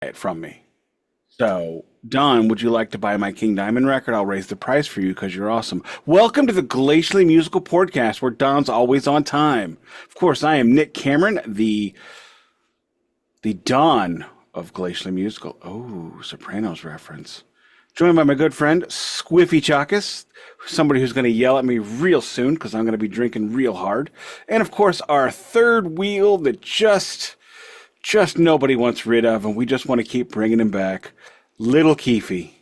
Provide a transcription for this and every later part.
it from me. So, Don, would you like to buy my King Diamond record? I'll raise the price for you because you're awesome. Welcome to the Glacially Musical Podcast, where Don's always on time. Of course, I am Nick Cameron, the Don of Glacially Musical. Oh, Sopranos reference. Joined by my good friend, Squiffy Chakas, somebody who's going to yell at me real soon because I'm going to be drinking real hard. And, of course, our third wheel that just nobody wants rid of, and we just want to keep bringing him back. Little Keefy.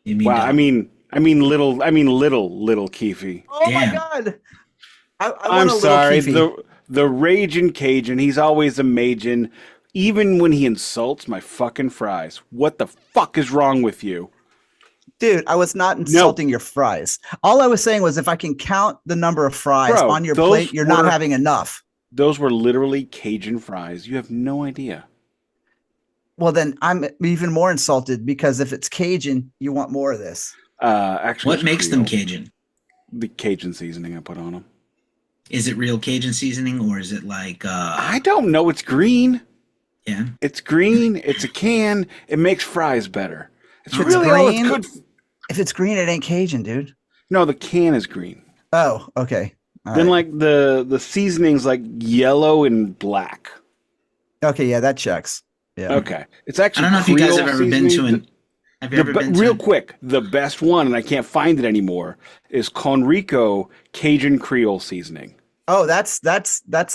You mean Wow, I mean little Keefy. Oh my Damn. God! I I'm want a little sorry, Keefy. the Ragin Cajun. He's always a Majin, even when he insults my fucking fries. What the fuck is wrong with you? Dude, I was not insulting your fries. All I was saying was if I can count the number of fries Bro, on your those plate, you're not were- having enough. Those were literally Cajun fries. You have no idea. Well, then I'm even more insulted because if it's Cajun, you want more of this. Actually, What it's makes them Creole. Cajun? The Cajun seasoning I put on them. Is it real Cajun seasoning or is it like I don't know. It's green. yeah? It's green. It's a can. It makes fries better. It's If it's really all it's green- good. If it's green, it ain't Cajun, dude. No, the can is green. Oh, okay. All Then right. like the seasoning's like yellow and black. Okay, yeah, that checks. Yeah. Okay, it's I actually. don't know if you guys Creole have ever been to seasoning. an. Have you ever been to Real an- quick, the best one, and I can't find it anymore, is Conrico Cajun Creole seasoning. Oh, that's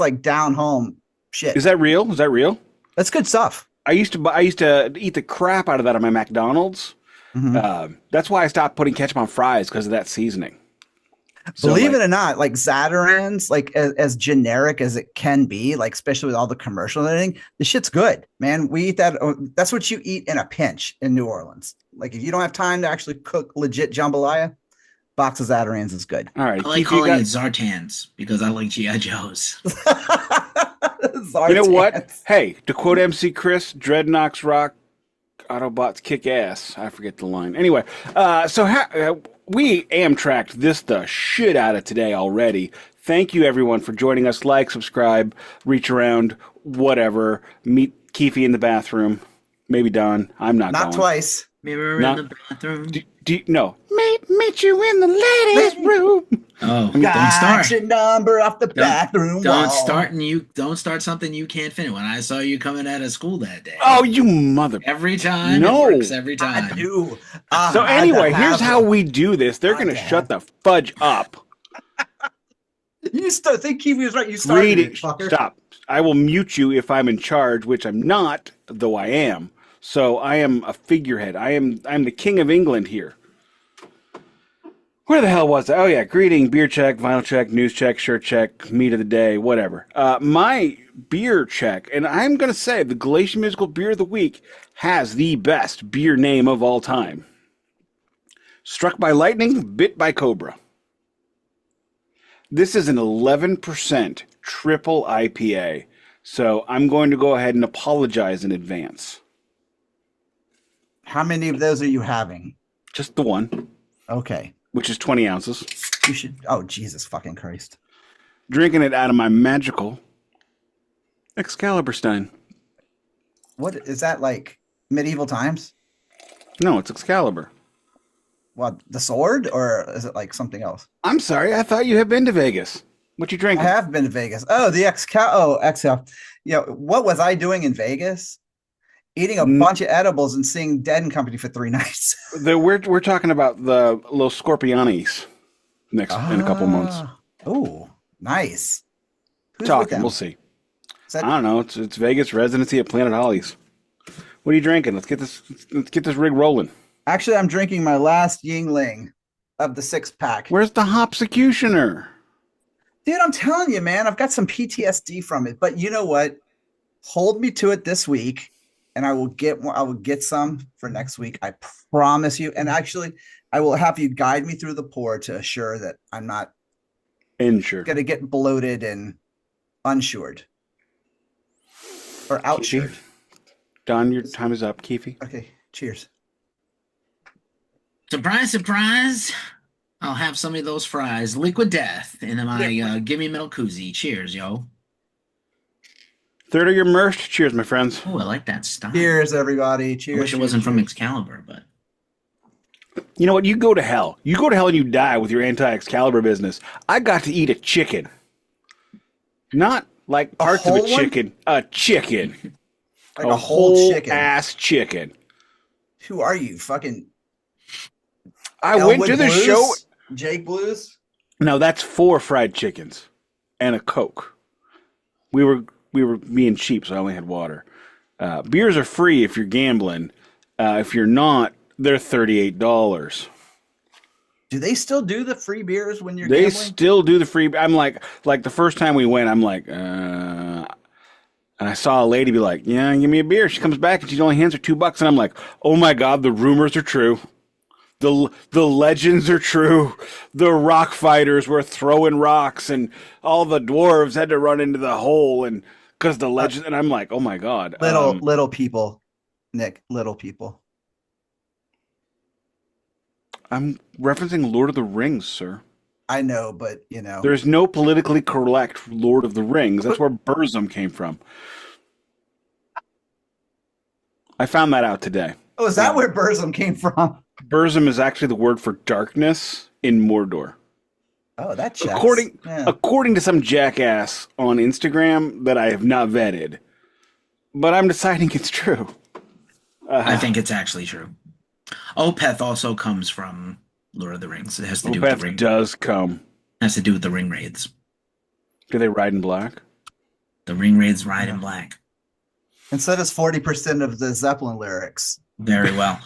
like down home shit. Is that real? Is that real? That's good stuff. I used to eat the crap out of that at my McDonald's. Mhm. That's why I stopped putting ketchup on fries because of that seasoning. So, Believe like, it or not, like Zatarain's, like as generic as it can be, like especially with all the commercial and everything, the shit's good, man. We eat that. That's what you eat in a pinch in New Orleans. Like if you don't have time to actually cook legit jambalaya, box of Zatarain's is good. all right, I like Keith, you calling got- it Zartans because I like GI Joes. You know what? Hey, to quote MC Chris, Dreadnoughts rock, Autobots kick ass. I forget the line. Anyway, we Amtracked this the shit out of today already. Thank you everyone for joining us. Like, subscribe, reach around, whatever. Meet Keefy in the bathroom. Maybe Don. I'm not Not going. twice. Mirror Not- in the bathroom. No. Meet you in the ladies' room. Oh, don't Got start. your number off the bathroom Don't wall. start something you can't finish. When I saw you coming out of school that day. Oh, you mother. Every time No. it works every time. I do. So anyway, here's how we do this. They're going to Okay. shut the fudge up. You still think Keefy was right? You started Read it, it. fucker. Stop. I will mute you if I'm in charge, which I'm not, though I am. So I am a figurehead. I'm the king of England here. Where the hell was I? Oh yeah, greeting, beer check, vinyl check, news check, shirt check, meat of the day, whatever. My beer check, and I'm gonna say the Glacial Musical Beer of the Week has the best beer name of all time. Struck by lightning, bit by Cobra. This is an 11% triple IPA, so I'm going to go ahead and apologize in advance. How many of those are you having? Just the one, Okay. which is 20 ounces. You should. Oh, Jesus fucking Christ. Drinking it out of my magical Excalibur Stein. What is that like? Medieval times? No, it's Excalibur. What, the sword, or is it like something else? I'm sorry, I thought you had been to Vegas. What you I drinking? have been to Vegas. Oh, the Excal. Oh, Excal. Yeah. What was I doing in Vegas? Eating a Mm. bunch of edibles and seeing Dead and Company for 3 nights. We're talking about the Los Scorpionis next in a couple months. Oh, nice. Who's with Talking, them? we'll see. Is that- I don't know. It's Vegas residency at Planet Holly's. What are you drinking? Let's get this rig rolling. Actually, I'm drinking my last Yuengling of the 6-pack. Where's the Hopsecutioner? Dude, I'm telling you, man, I've got some PTSD from it. But you know what? Hold me to it this week, and I will get some for next week. I promise you. And actually, I will have you guide me through the pour to assure that I'm not Ensure. gonna get bloated and unsured or outshored. Don, your time is up. Keefy. Okay, cheers. Surprise, surprise. I'll have some of those fries. Liquid Death in my Gimme Metal koozie. Cheers, yo. Third of your merch. Cheers, my friends. Oh, I like that style. Cheers, everybody. Cheers. I wish it wasn't from Excalibur, but You know what? You go to hell. You go to hell and you die with your anti-Excalibur business. I got to eat a chicken. Not like parts of a chicken. A chicken. Like a whole chicken. Ass chicken. Who are you? Fucking I went to the Blues? show. Jake Blues? No, that's 4 fried chickens and a Coke. We were being cheap, so I only had water. Beers are free if you're gambling. If you're not, they're $38. Do they still do the free beers when you're They gambling? still do the free. I'm like the first time we went, I'm like, and I saw a lady be like, yeah, give me a beer. She comes back and she only hands her $2. And I'm like, oh my God, the rumors are true. The legends are true. The rock fighters were throwing rocks and all the dwarves had to run into the hole and because the legend. And I'm like, oh my God. Little people, Nick, little people. I'm referencing Lord of the Rings, sir. I know, but you know. There's no politically correct Lord of the Rings. That's where Burzum came from. I found that out today. Oh, is that where Burzum came from? Burzum is actually the word for darkness in Mordor. Oh, that checks. According to some jackass on Instagram that I have not vetted, but I'm deciding it's true. I think it's actually true. Opeth also comes from Lord of the Rings. It has to do with the ring. Does come. Has to do with the ring raids. Do they ride in black? The ring raids ride in black. And so does 40% of the Zeppelin lyrics. Very well.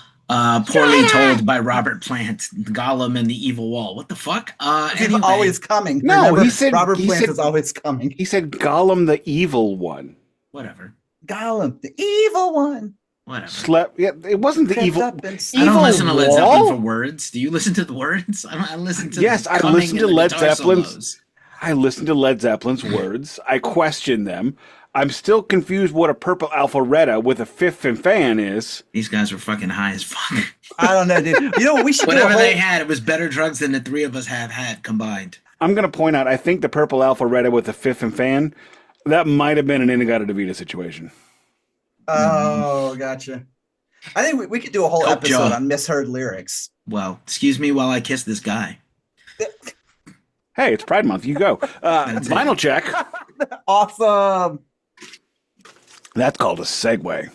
Poorly told by Robert Plant, Gollum and the Evil Wall. What the fuck? He's Anyway. always coming. No, Remember, he said Robert Plant is always coming. He said Gollum the evil one. Whatever. Gollum, the evil one. Whatever. Yeah, it wasn't the evil. I don't listen to Led Zeppelin for words. Do you listen to the words? I listen to. Yes, I listen to Led Zeppelin's. I listen to Led Zeppelin's words. I question them. I'm still confused what a purple Alpharetta with a fifth and fan is. These guys were fucking high as fuck. I don't know, dude. You know what we should Whatever they had, it was better drugs than the three of us have had combined. I'm going to point out, I think the purple Alpharetta with the fifth and fan, that might have been an Inagata DeVita situation. Oh, gotcha. I think we could do a whole episode on misheard lyrics. Well, excuse me while I kiss this guy. Hey, it's Pride Month. You go. Vinyl check. Awesome. That's called a segue.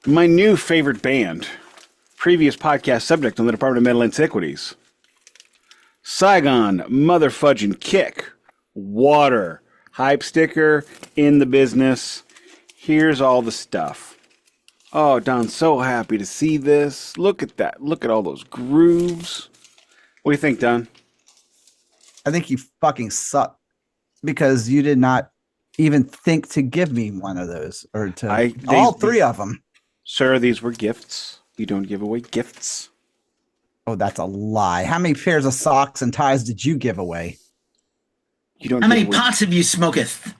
My new favorite band. Previous podcast subject on the Department of Metal Antiquities. Saigon, motherfudging kick. Water. Hype sticker in the business. Here's all the stuff. Oh, Don's so happy to see this. Look at that. Look at all those grooves. What do you think, Don? I think you fucking suck because you did not even think to give me one of those or to all three of them. Sir, these were gifts. You don't give away gifts. Oh, that's a lie. How many pairs of socks and ties did you give away? You don't. How many pots have you smoketh?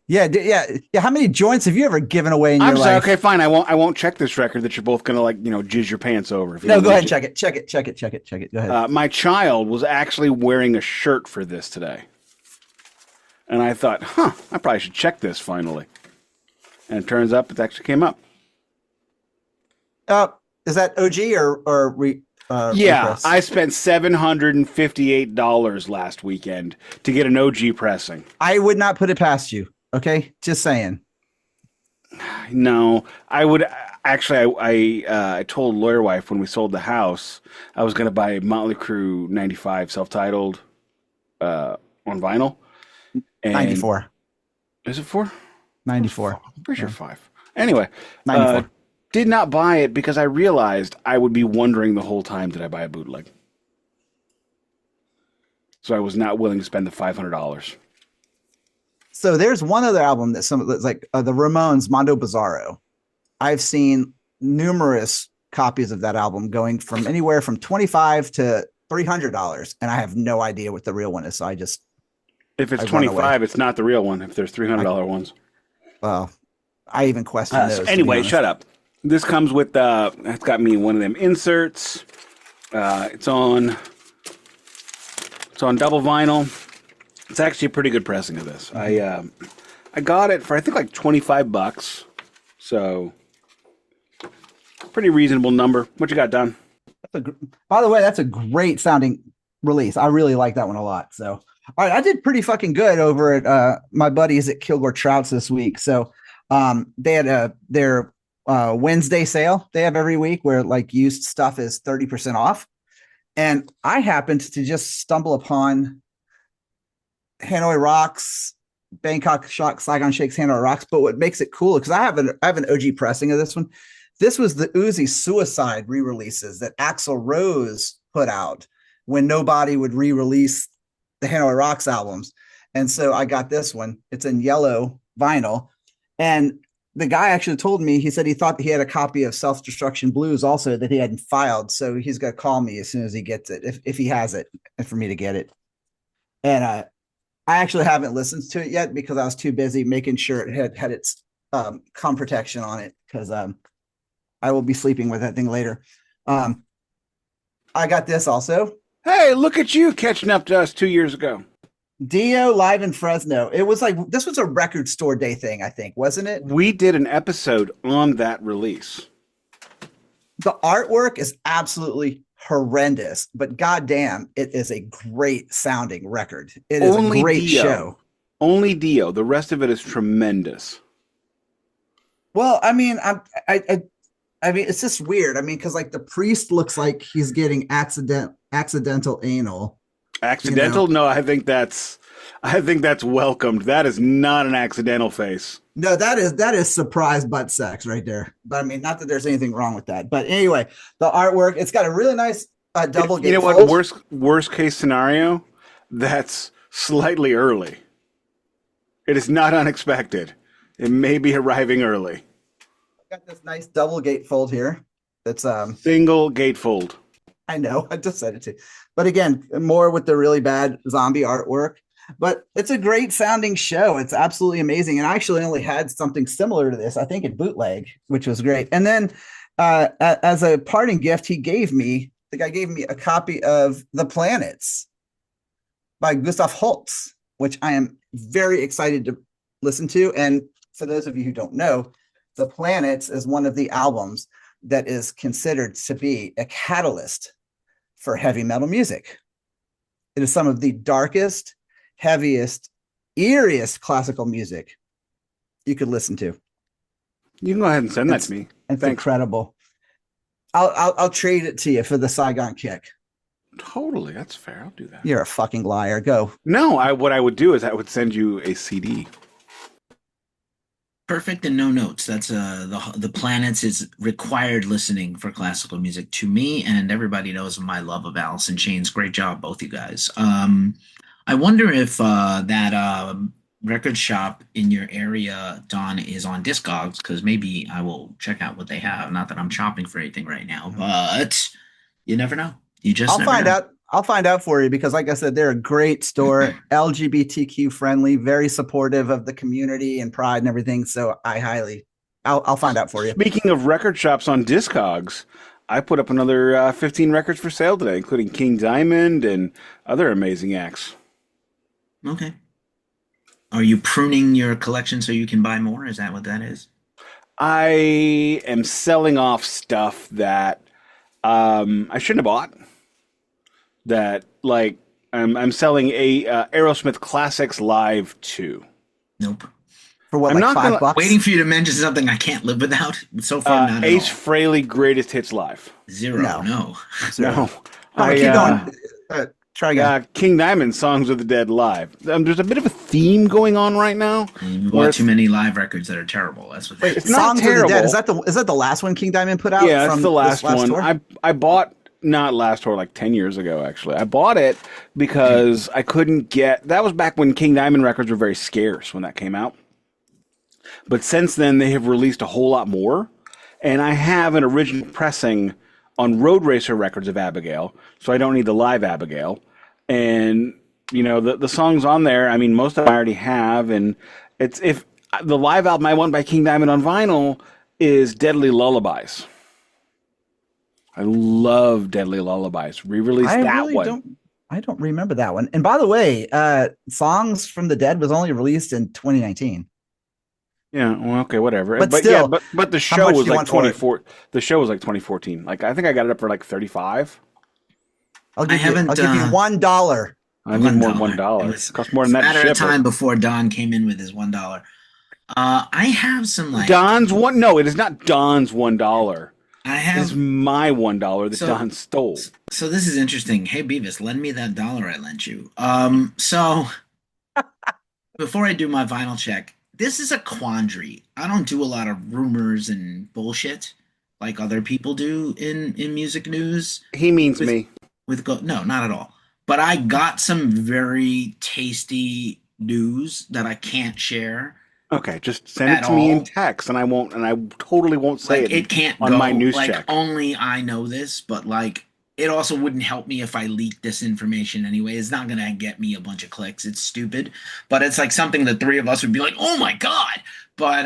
Yeah. How many joints have you ever given away in your life? Okay, fine. I won't check this record that you're both gonna jizz your pants over. No, go ahead and check it. Check it. Go ahead. My child was actually wearing a shirt for this today, and I thought, I probably should check this finally. And it turns out it actually came up. Is that OG or yeah, I spent $758 last weekend to get an OG pressing. I would not put it past you. Okay, just saying. No, I would actually. I told Lawyer Wife when we sold the house I was going to buy Motley Crue '95 self-titled on vinyl. And 94. Is it 4? 94. I'm pretty sure 5. Anyway, 94. Did not buy it because I realized I would be wondering the whole time, did I buy a bootleg? So I was not willing to spend the $500. So there's one other album that's like the Ramones, Mondo Bizarro. I've seen numerous copies of that album going from anywhere from $25 to $300, and I have no idea what the real one is. So I just if it's $25, it's not the real one. If there's $300 ones, well, I even question those. Anyway, shut up. This comes with it's got me one of them inserts. It's on double vinyl. It's actually a pretty good pressing of this. I got it for I think like $25, so pretty reasonable number. What you got, Don? By the way, that's a great sounding release. I really like that one a lot. So, all right, I did pretty fucking good over at my buddies at Kilgore Trouts this week. So, they had their Wednesday sale they have every week where like used stuff is 30% off, and I happened to just stumble upon Hanoi Rocks, Bangkok Shock, Saigon Shakes, Hanoi Rocks. But what makes it cool, because I have an OG pressing of this one. This was the Uzi Suicide re-releases that Axl Rose put out when nobody would re-release the Hanoi Rocks albums. And so I got this one. It's in yellow vinyl. And the guy actually told me, he said he thought he had a copy of Self-Destruction Blues also that he hadn't filed. So he's going to call me as soon as he gets it, if he has it, and for me to get it. And I actually haven't listened to it yet because I was too busy making sure it had its com protection on it, because I will be sleeping with that thing later. I got this also. Hey, look at you catching up to us 2 years ago. Dio live in Fresno. It was like, this was a record store day thing, I think, wasn't it? We did an episode on that release. The artwork is absolutely horrendous, but goddamn, it is a great sounding record. It is only a great show. Only Dio. The rest of it is tremendous. Well, I mean, I mean, it's just weird. I mean, because like the Preist looks like he's getting accidental anal. Accidental? You know? No, I think that's welcomed. That is not an accidental face. No, that is surprise butt sex right there. But I mean, not that there's anything wrong with that. But anyway, the artwork, it's got a really nice double gate. You know what? Worst case scenario, that's slightly early. It is not unexpected. It may be arriving early. Got this nice double gatefold here. That's single gatefold. I know, I just said it too. But again, more with the really bad zombie artwork. But it's a great sounding show. It's absolutely amazing. And I actually only had something similar to this, I think, in bootleg, which was great. And then as a parting gift, the guy gave me a copy of The Planets by Gustav Holtz, which I am very excited to listen to. And for those of you who don't know, The Planets is one of the albums that is considered to be a catalyst for heavy metal music. It is some of the darkest, heaviest, eeriest classical music you could listen to. You can go ahead and send that to me. It's incredible. I'll trade it to you for the Saigon kick. Totally, that's fair. I'll do that. You're a fucking liar. Go. No, what I would do is I would send you a CD. Perfect and no notes. That's the Planets is required listening for classical music to me, and everybody knows my love of Alice in Chains. Great job, both you guys. I wonder if that record shop in your area, Don, is on Discogs, because maybe I will check out what they have. Not that I'm shopping for anything right now, but you never know. I'll find out. I'll find out for you, because like I said, they're a great store, LGBTQ friendly, very supportive of the community and pride and everything. So I'll find out for you. Speaking of record shops on Discogs, I put up another 15 records for sale today, including King Diamond and other amazing acts. Okay. Are you pruning your collection so you can buy more? Is that what that is? I am selling off stuff that I shouldn't have bought. That, like, I'm selling a Aerosmith Classics Live 2. Nope. For what, like $5? Waiting for you to mention something I can't live without. So far, not Ace Frehley Greatest Hits Live. Zero. No. No. Keep going. Try again. King Diamond, Songs of the Dead Live. There's a bit of a theme going on right now. You bought too many live records that are terrible. That's what. Wait, it's not terrible. Is that the last one King Diamond put out? Yeah, that's the last one. Tour? I bought. Not last tour, like 10 years ago, actually. I bought it because I couldn't get... That was back when King Diamond records were very scarce when that came out. But since then, they have released a whole lot more. And I have an original pressing on Road Racer records of Abigail, so I don't need the live Abigail. And, you know, the songs on there, I mean, most of them I already have. And if the live album I want by King Diamond on vinyl is Deadly Lullabies. I love Deadly Lullabies. Re-release that one. I don't remember that one. And by the way, Songs from the Dead was only released in 2019. Yeah, well, okay, whatever. But But still, yeah, but the how show much do was you like want for it? 24. The show was like 2014. Like I think I got it up for like 35. I'll I give you. haven't, I'll give you $1. I need more than $1. $1. It was Cost more it's than a that matter to of ship time it. before Don came in with his $1. I have some like Don's one. No, it is not Don's $1. I It is have my $1 that so Don stole. so this is interesting. Hey Beavis, lend me that dollar I lent you. So before I do my vinyl check, this is a quandary. I don't do a lot of rumors and bullshit like other people do in music news. He means With me. no, not at all. But I got some very tasty news that I can't share Okay, just send it at to me in all. text, and I won't, and I totally won't say Like it it can't on go my news like check. only I know this, but like it also wouldn't help me if I leaked this information anyway. It's not gonna get me a bunch of clicks. It's stupid. But it's like something the three of us would be like, oh my God. But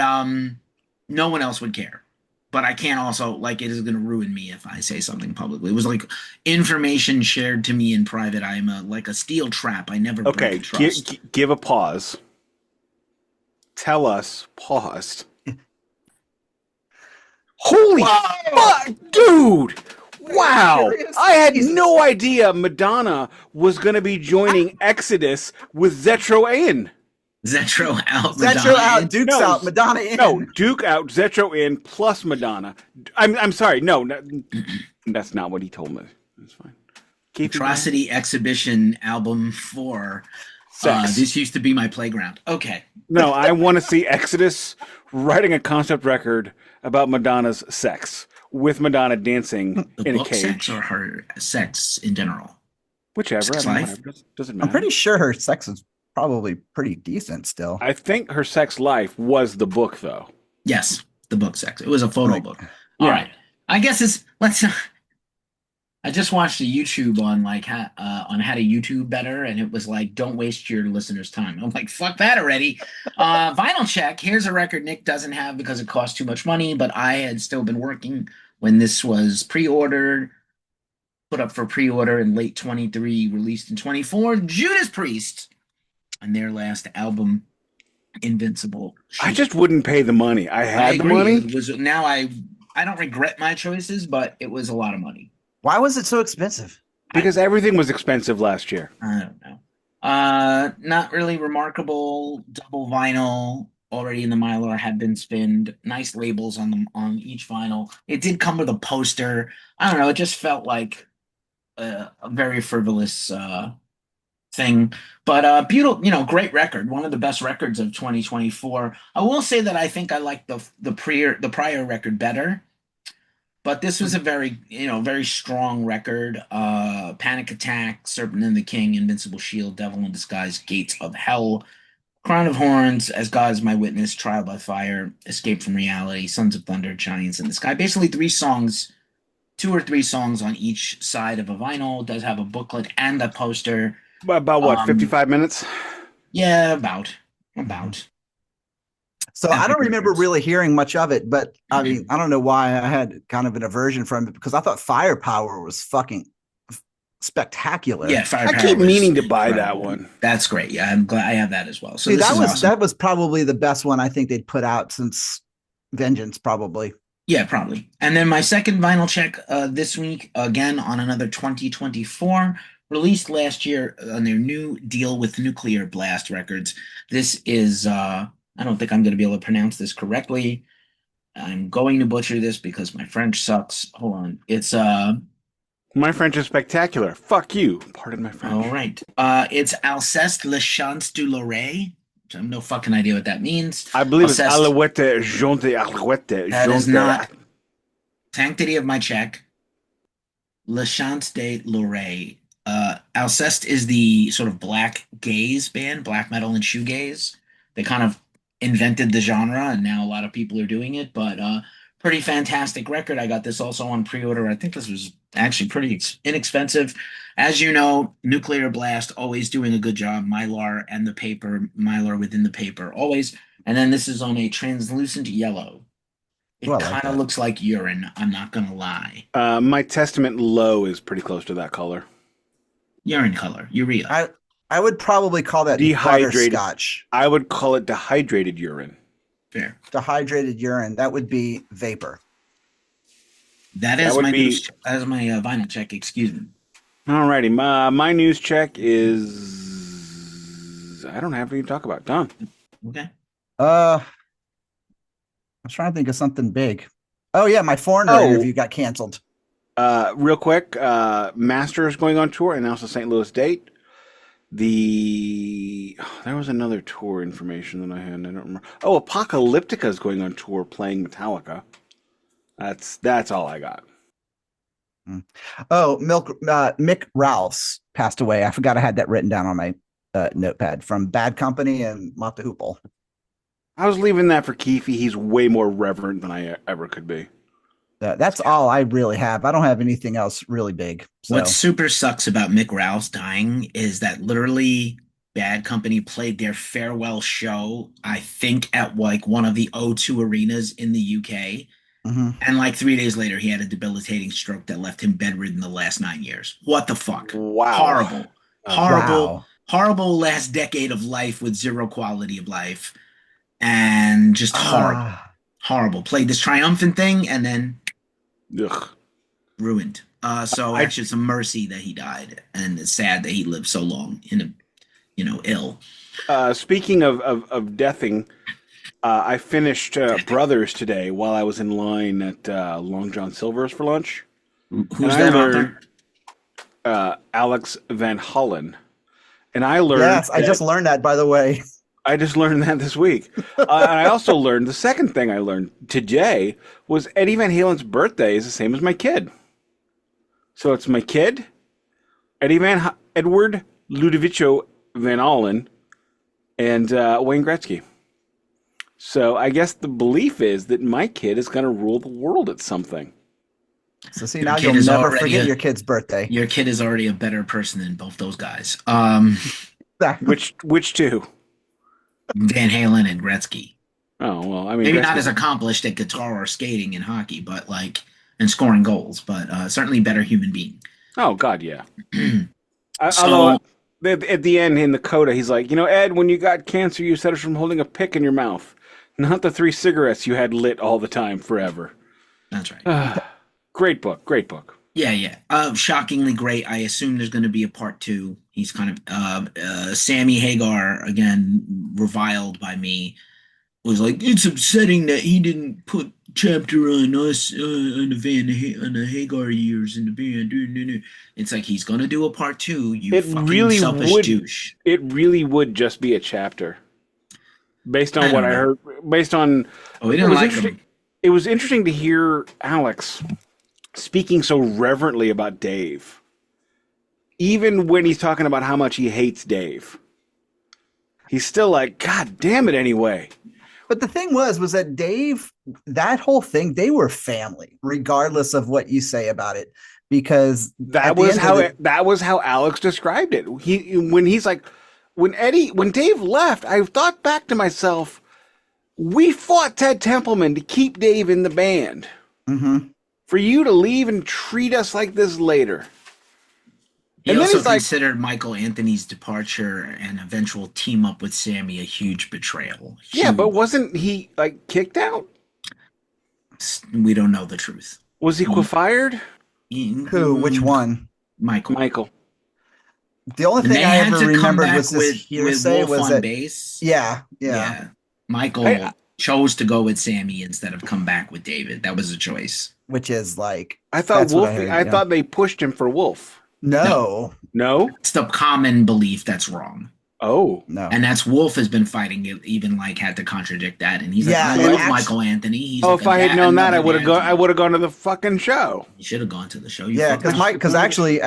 no one else would care. But I can't also like it is gonna ruin me if I say something publicly. It was like information shared to me in private. I'm like a steel trap. I never break Okay, trust. give a pause. Tell us, paused. Holy fuck, dude! Wow! Serious? I had Jesus. no idea Madonna was going to be joining Exodus with Zetro in. Zetro out. Zetro Madonna. out, Duke's No, out, Madonna in. No, Duke out, Zetro in, plus Madonna. I'm sorry, no, that's not what he told me. That's fine. Keep Atrocity Exhibition Album 4. Sex. This used to be my playground. Okay. No, I want to see Exodus writing a concept record about Madonna's sex with Madonna dancing The in a book cage. sex or her sex in general? Whichever. Sex I don't know, life? whatever. Doesn't matter. I'm pretty sure her sex is probably pretty decent still. I think her sex life was the book, though. Yes, the book sex. It was a photo Like, book. All right. I guess let's. I just watched a YouTube on on how to YouTube better, and it was like, don't waste your listeners' time. I'm like, fuck that already. Vinyl check. Here's a record Nick doesn't have because it costs too much money, but I had still been working when this was pre-ordered, put up for pre-order in late 23, released in 24. Judas Priest and their last album, Invincible. I just wouldn't pay the money. I had the agree. money. It was now I don't regret my choices, but it was a lot of money. Why was it so expensive? Because everything was expensive last year. I don't know. Not really remarkable. Double vinyl already in the mylar had been spinned. Nice labels on each vinyl. It did come with a poster. I don't know. It just felt like a very frivolous thing, but beautiful. Great record. One of the best records of 2024. I will say that I think I like the prior record better. But this was a very strong record. Panic Attack, Serpent and the King, Invincible Shield, Devil in Disguise, Gates of Hell, Crown of Horns, As God is My Witness, Trial by Fire, Escape from Reality, Sons of Thunder, Giants in the Sky. Basically 2 or 3 songs on each side of a vinyl. It does have a booklet and a poster. About what, 55 minutes? Yeah, about. So I don't remember really hearing much of it, but I mean, I don't know why I had kind of an aversion from it because I thought Firepower was fucking spectacular. Yeah, I keep meaning to buy that one. That's great. Yeah, I'm glad I have that as well. So See, this is awesome. that was probably the best one I think they'd put out since Vengeance, probably. Yeah, probably. And then my second vinyl check this week, again on another 2024, released last year on their new deal with Nuclear Blast Records. This is I don't think I'm going to be able to pronounce this correctly. I'm going to butcher this because my French sucks. Hold on. It's My French is spectacular. Fuck you. Pardon my French. all right. It's Alcest Le Chant du Lorraine. I have no fucking idea what that means. I believe Alcest, it's Alouette, Jonte, Alouette. that is not sanctity of my check. Le Chant de Lorraine. Alcest is the sort of black gaze band, black metal and shoegaze. They kind of invented the genre, and now a lot of people are doing it. But pretty fantastic record. I got this also on pre-order. I think this was actually pretty inexpensive. As you know, Nuclear Blast always doing a good job. Mylar and the paper, Mylar within the paper, always. And then this is on a translucent yellow. It kind of looks like urine. I'm not gonna lie. My Testament Low is pretty close to that color. Urine color, urea. I would probably call that Dehydrated. butterscotch. I would call it dehydrated urine. Fair. Dehydrated urine. That would be vapor. That is my vinyl check. Excuse me. Alrighty, my news check is I don't have anything to talk about. Done. Okay. I was trying to think of something big. Oh yeah, my Foreigner interview got canceled. Real quick, Master is going on tour, announced the St. Louis date. There was another tour information that I had. I don't remember. Oh, Apocalyptica is going on tour playing Metallica. That's all I got. Oh, Mick Ralphs passed away. I forgot I had that written down on my notepad from Bad Company and Mott the Hoople. I was leaving that for Keefy. He's way more reverent than I ever could be. That's all I really have. I don't have anything else really big. So. What super sucks about Mick Ralphs dying is that literally Bad Company played their farewell show, I think, at like one of the O2 arenas in the UK. Mm-hmm. And like 3 days later, he had a debilitating stroke that left him bedridden the last 9 years. What the fuck? Wow. Horrible last decade of life with zero quality of life. And just horrible. Played this triumphant thing and then ruined. So actually it's a mercy that he died, and it's sad that he lived so long ill. Speaking of deathing, I finished Brothers today while I was in line at Long John Silver's for lunch. Who's that author? Alex Van Hollen. And I learned... Yes, I just learned that, by the way. I just learned that this week. And I also learned, the second thing I learned today was Eddie Van Halen's birthday is the same as my kid. So it's my kid, Edward Ludovico Van Halen, and Wayne Gretzky. So I guess the belief is that my kid is going to rule the world at something. So see, now you'll never forget your kid's birthday. Your kid is already a better person than both those guys. Which two? Van Halen and Gretzky. Oh, well, I mean... Maybe not as accomplished at guitar or skating and hockey, but and scoring goals, but certainly better human being. Oh, God, yeah. Although, at the end in the coda, he's like, Ed, when you got cancer, you said it from holding a pick in your mouth, not the 3 cigarettes you had lit all the time forever. That's right. Great book. Yeah. Shockingly great. I assume there's going to be a part 2. He's kind of Sammy Hagar, again, reviled by me, was like, it's upsetting that he didn't put chapter on us on the Hagar years in the band. It's like, he's going to do a part 2. You fucking selfish douche. It really would just be a chapter. Based on what I heard. Based on... Oh, we didn't like him. It was interesting to hear Alex speaking so reverently about Dave. Even when he's talking about how much he hates Dave. He's still like, God damn it anyway. But the thing was that Dave, that whole thing, they were family, regardless of what you say about it. Because that was how Alex described it. When Dave left, I thought back to myself, we fought Ted Templeman to keep Dave in the band. Mm-hmm. For you to leave and treat us like this later. He also considered Michael Anthony's departure and eventual team up with Sammy a huge betrayal. Yeah, but wasn't he kicked out? We don't know the truth. Was he fired? Who? Which one? Michael. The only thing I ever remembered was this hearsay was that bass. Yeah. Michael chose to go with Sammy instead of come back with David. That was a choice. Which is I thought Wolf. I thought they pushed him for Wolf. No. It's the common belief that's wrong. Oh no, and that's Wolf has been fighting it. Even had to contradict that, and he's like, I love Michael Anthony. He's if I had known that, I would have gone. I would have gone to the fucking show. You should have gone to the show. Because actually,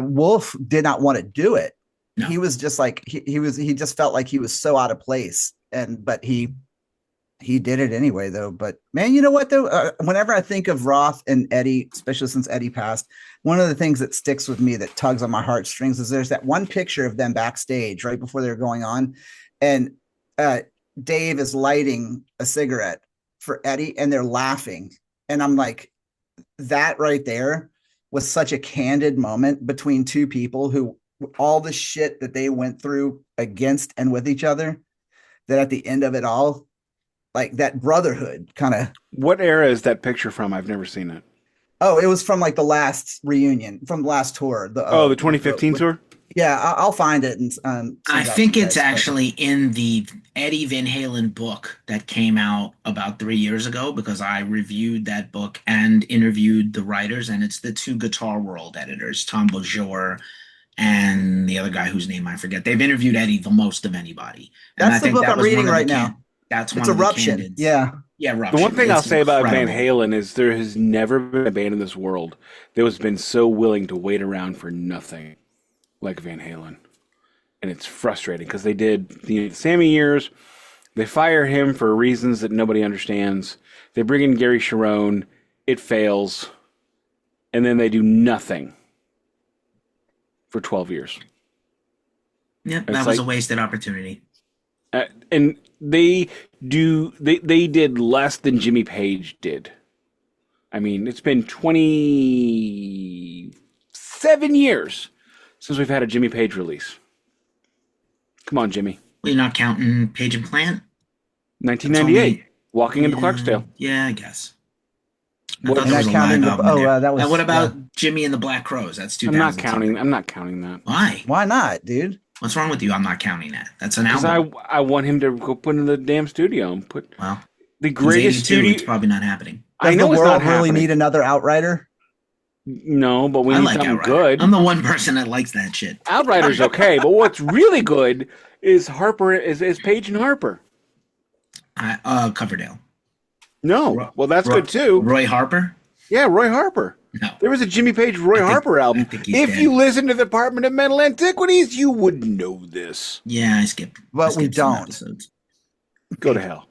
Wolf did not want to do it. No. He was just like he just felt like he was so out of place, but he did it anyway, though. But man, you know what though? Whenever I think of Roth and Eddie, especially since Eddie passed, one of the things that sticks with me, that tugs on my heartstrings, is there's that one picture of them backstage right before they're going on, and Dave is lighting a cigarette for Eddie, and they're laughing, and I'm like, that right there was such a candid moment between two people who all the shit that they went through against and with each other, that at the end of it all, like that brotherhood kind of. What era is that picture from? I've never seen it. Oh, it was from like the last reunion, from the last tour. The 2015 tour? Yeah, I'll find it. And I think it's actually in the Eddie Van Halen book that came out about 3 years ago, because I reviewed that book and interviewed the writers, and it's the two Guitar World editors, Tom Beaujour and the other guy whose name I forget. They've interviewed Eddie the most of anybody. And that's the book I'm reading right now. That's one it's of Eruption. The candidates. Yeah. Yeah, Eruption. The one thing I'll say about incredible. Van Halen is there has never been a band in this world that has been so willing to wait around for nothing like Van Halen. And it's frustrating because they did the Sammy years. They fire him for reasons that nobody understands. They bring in Gary Sharon. It fails. And then they do nothing for 12 years. Yep, that was a wasted opportunity. And they did less than Jimmy Page did. I mean, it's been 27 years since we've had a Jimmy Page release. Come on, Jimmy. Well, you're not counting Page and Plant? 1998, Walking into Clarksdale. Yeah, I guess. What about Jimmy and the Black Crows? That's 2000. I'm not counting that. Why? Why not, dude? What's wrong with you? I'm not counting that. That's an album. Because I want him to go put in the damn studio and put the greatest studio. It's probably not happening. Does the world really need another Outrider? No, but we need something good. I'm the one person that likes that shit. Outrider's okay, but what's really good is Harper is Page and Harper. Coverdale. No, well that's good too. Roy Harper. Yeah, Roy Harper. No, there was a Jimmy Page Roy Harper album. If you listen to the Department of Metal Antiquities, you would know this. Yeah, I skipped. But we don't. Go to hell.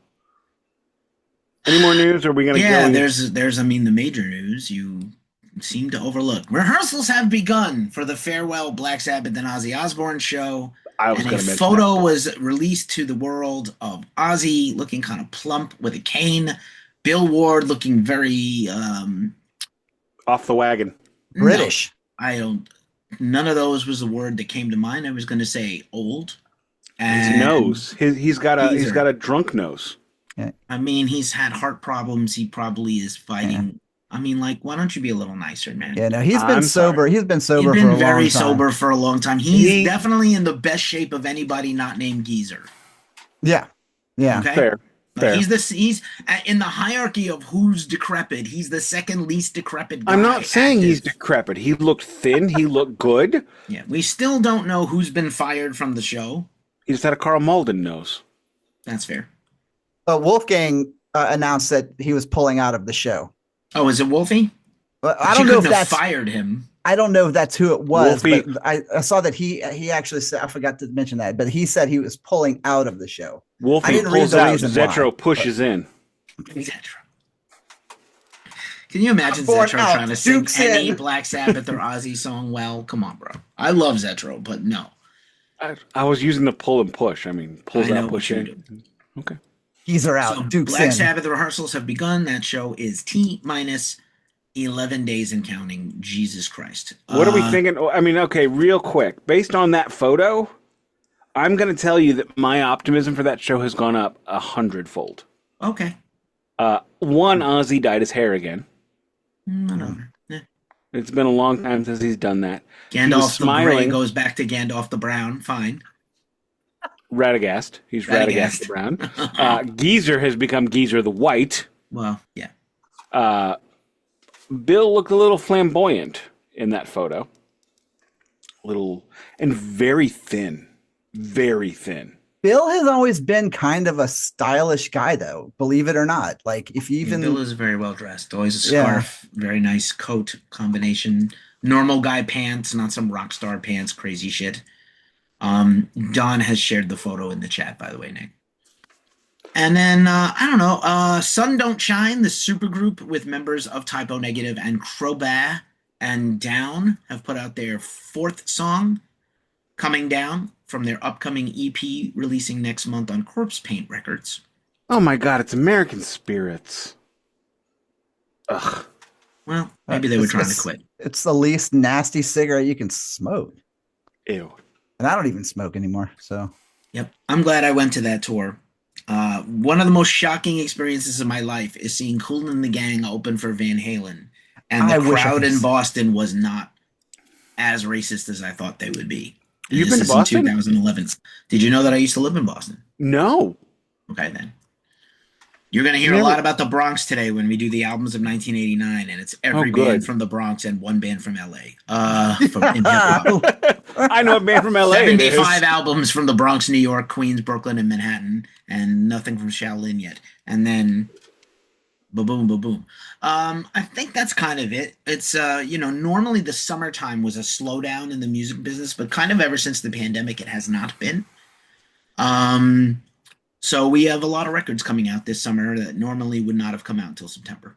Any more news? Or are we gonna? Yeah, there's. I mean, the major news you seem to overlook. Rehearsals have begun for the farewell Black Sabbath and Ozzy Osbourne show. A photo was released to the world of Ozzy looking kind of plump with a cane. Bill Ward looking very off the wagon. British. No, none of those was the word that came to mind. I was going to say old. And his nose. He's got a drunk nose. Yeah. I mean, he's had heart problems. He probably is fighting. Yeah. I mean, like, why don't you be a little nicer, man? Yeah, no, he's been sober. Sorry. He's been sober for a long time. Very sober for a long time. He's definitely in the best shape of anybody not named Geezer. Yeah. Yeah. Okay? Fair. He's in the hierarchy of who's decrepit. He's the second least decrepit guy. I'm not saying he's decrepit. He looked thin. He looked good. Yeah. We still don't know who's been fired from the show. He just had a Carl Malden nose. That's fair. Wolfgang announced that he was pulling out of the show. Oh, is it Wolfie? Well, I don't know if that's fired him. I don't know if that's who it was. Wolfie. But I saw that he actually said, I forgot to mention that, but he said he was pulling out of the show. Wolfie pulls out. Zetro pushes in. Zetro. Can you imagine Zetro trying to sing any Black Sabbath or Ozzy song? Well, come on, bro. I love Zetro, but no. I was using the pull and push. I mean, pulls out, push in. Okay. Geezer out. So Duke's Black in. Sabbath rehearsals have begun. That show is T-minus 11 days and counting. Jesus Christ. What are we thinking? I mean, okay, real quick. Based on that photo, I'm going to tell you that my optimism for that show has gone up 100-fold. Okay. One, Ozzy dyed his hair again. Whatever. Yeah. It's been a long time since he's done that. Gandalf the Grey goes back to Gandalf the Brown. Fine. Radagast. He's Radagast the Brown. Geezer has become Geezer the White. Well, yeah. Bill looked a little flamboyant in that photo. And very thin. Very thin. Bill has always been kind of a stylish guy, though, believe it or not. Like, if you even... Bill is very well dressed. Always a scarf, very nice coat combination. Normal guy pants, not some rock star pants, crazy shit. Don has shared the photo in the chat, by the way, Nick. And then, I don't know, Sun Don't Shine, the supergroup with members of Typo Negative and Crowbar and Down have put out their fourth song, Coming Down, from their upcoming EP releasing next month on Corpse Paint Records. Oh my God, it's American Spirits. Ugh. Well, maybe they were trying to quit. It's the least nasty cigarette you can smoke. Ew. And I don't even smoke anymore. So. Yep. I'm glad I went to that tour. One of the most shocking experiences of my life is seeing Kool and the Gang open for Van Halen. And the crowd in Boston was not as racist as I thought they would be. And You've been to Boston? In 2011. Did you know that I used to live in Boston? No. Okay, then. You're going to hear a lot about the Bronx today when we do the albums of 1989, and it's every band from the Bronx and one band from LA. In hip-hop. I know a band from LA. 75 albums from the Bronx, New York, Queens, Brooklyn, and Manhattan, and nothing from Shaolin yet. And then, ba-boom, ba-boom. I think that's kind of it. It's, normally the summertime was a slowdown in the music business, but kind of ever since the pandemic, it has not been. So we have a lot of records coming out this summer that normally would not have come out until September.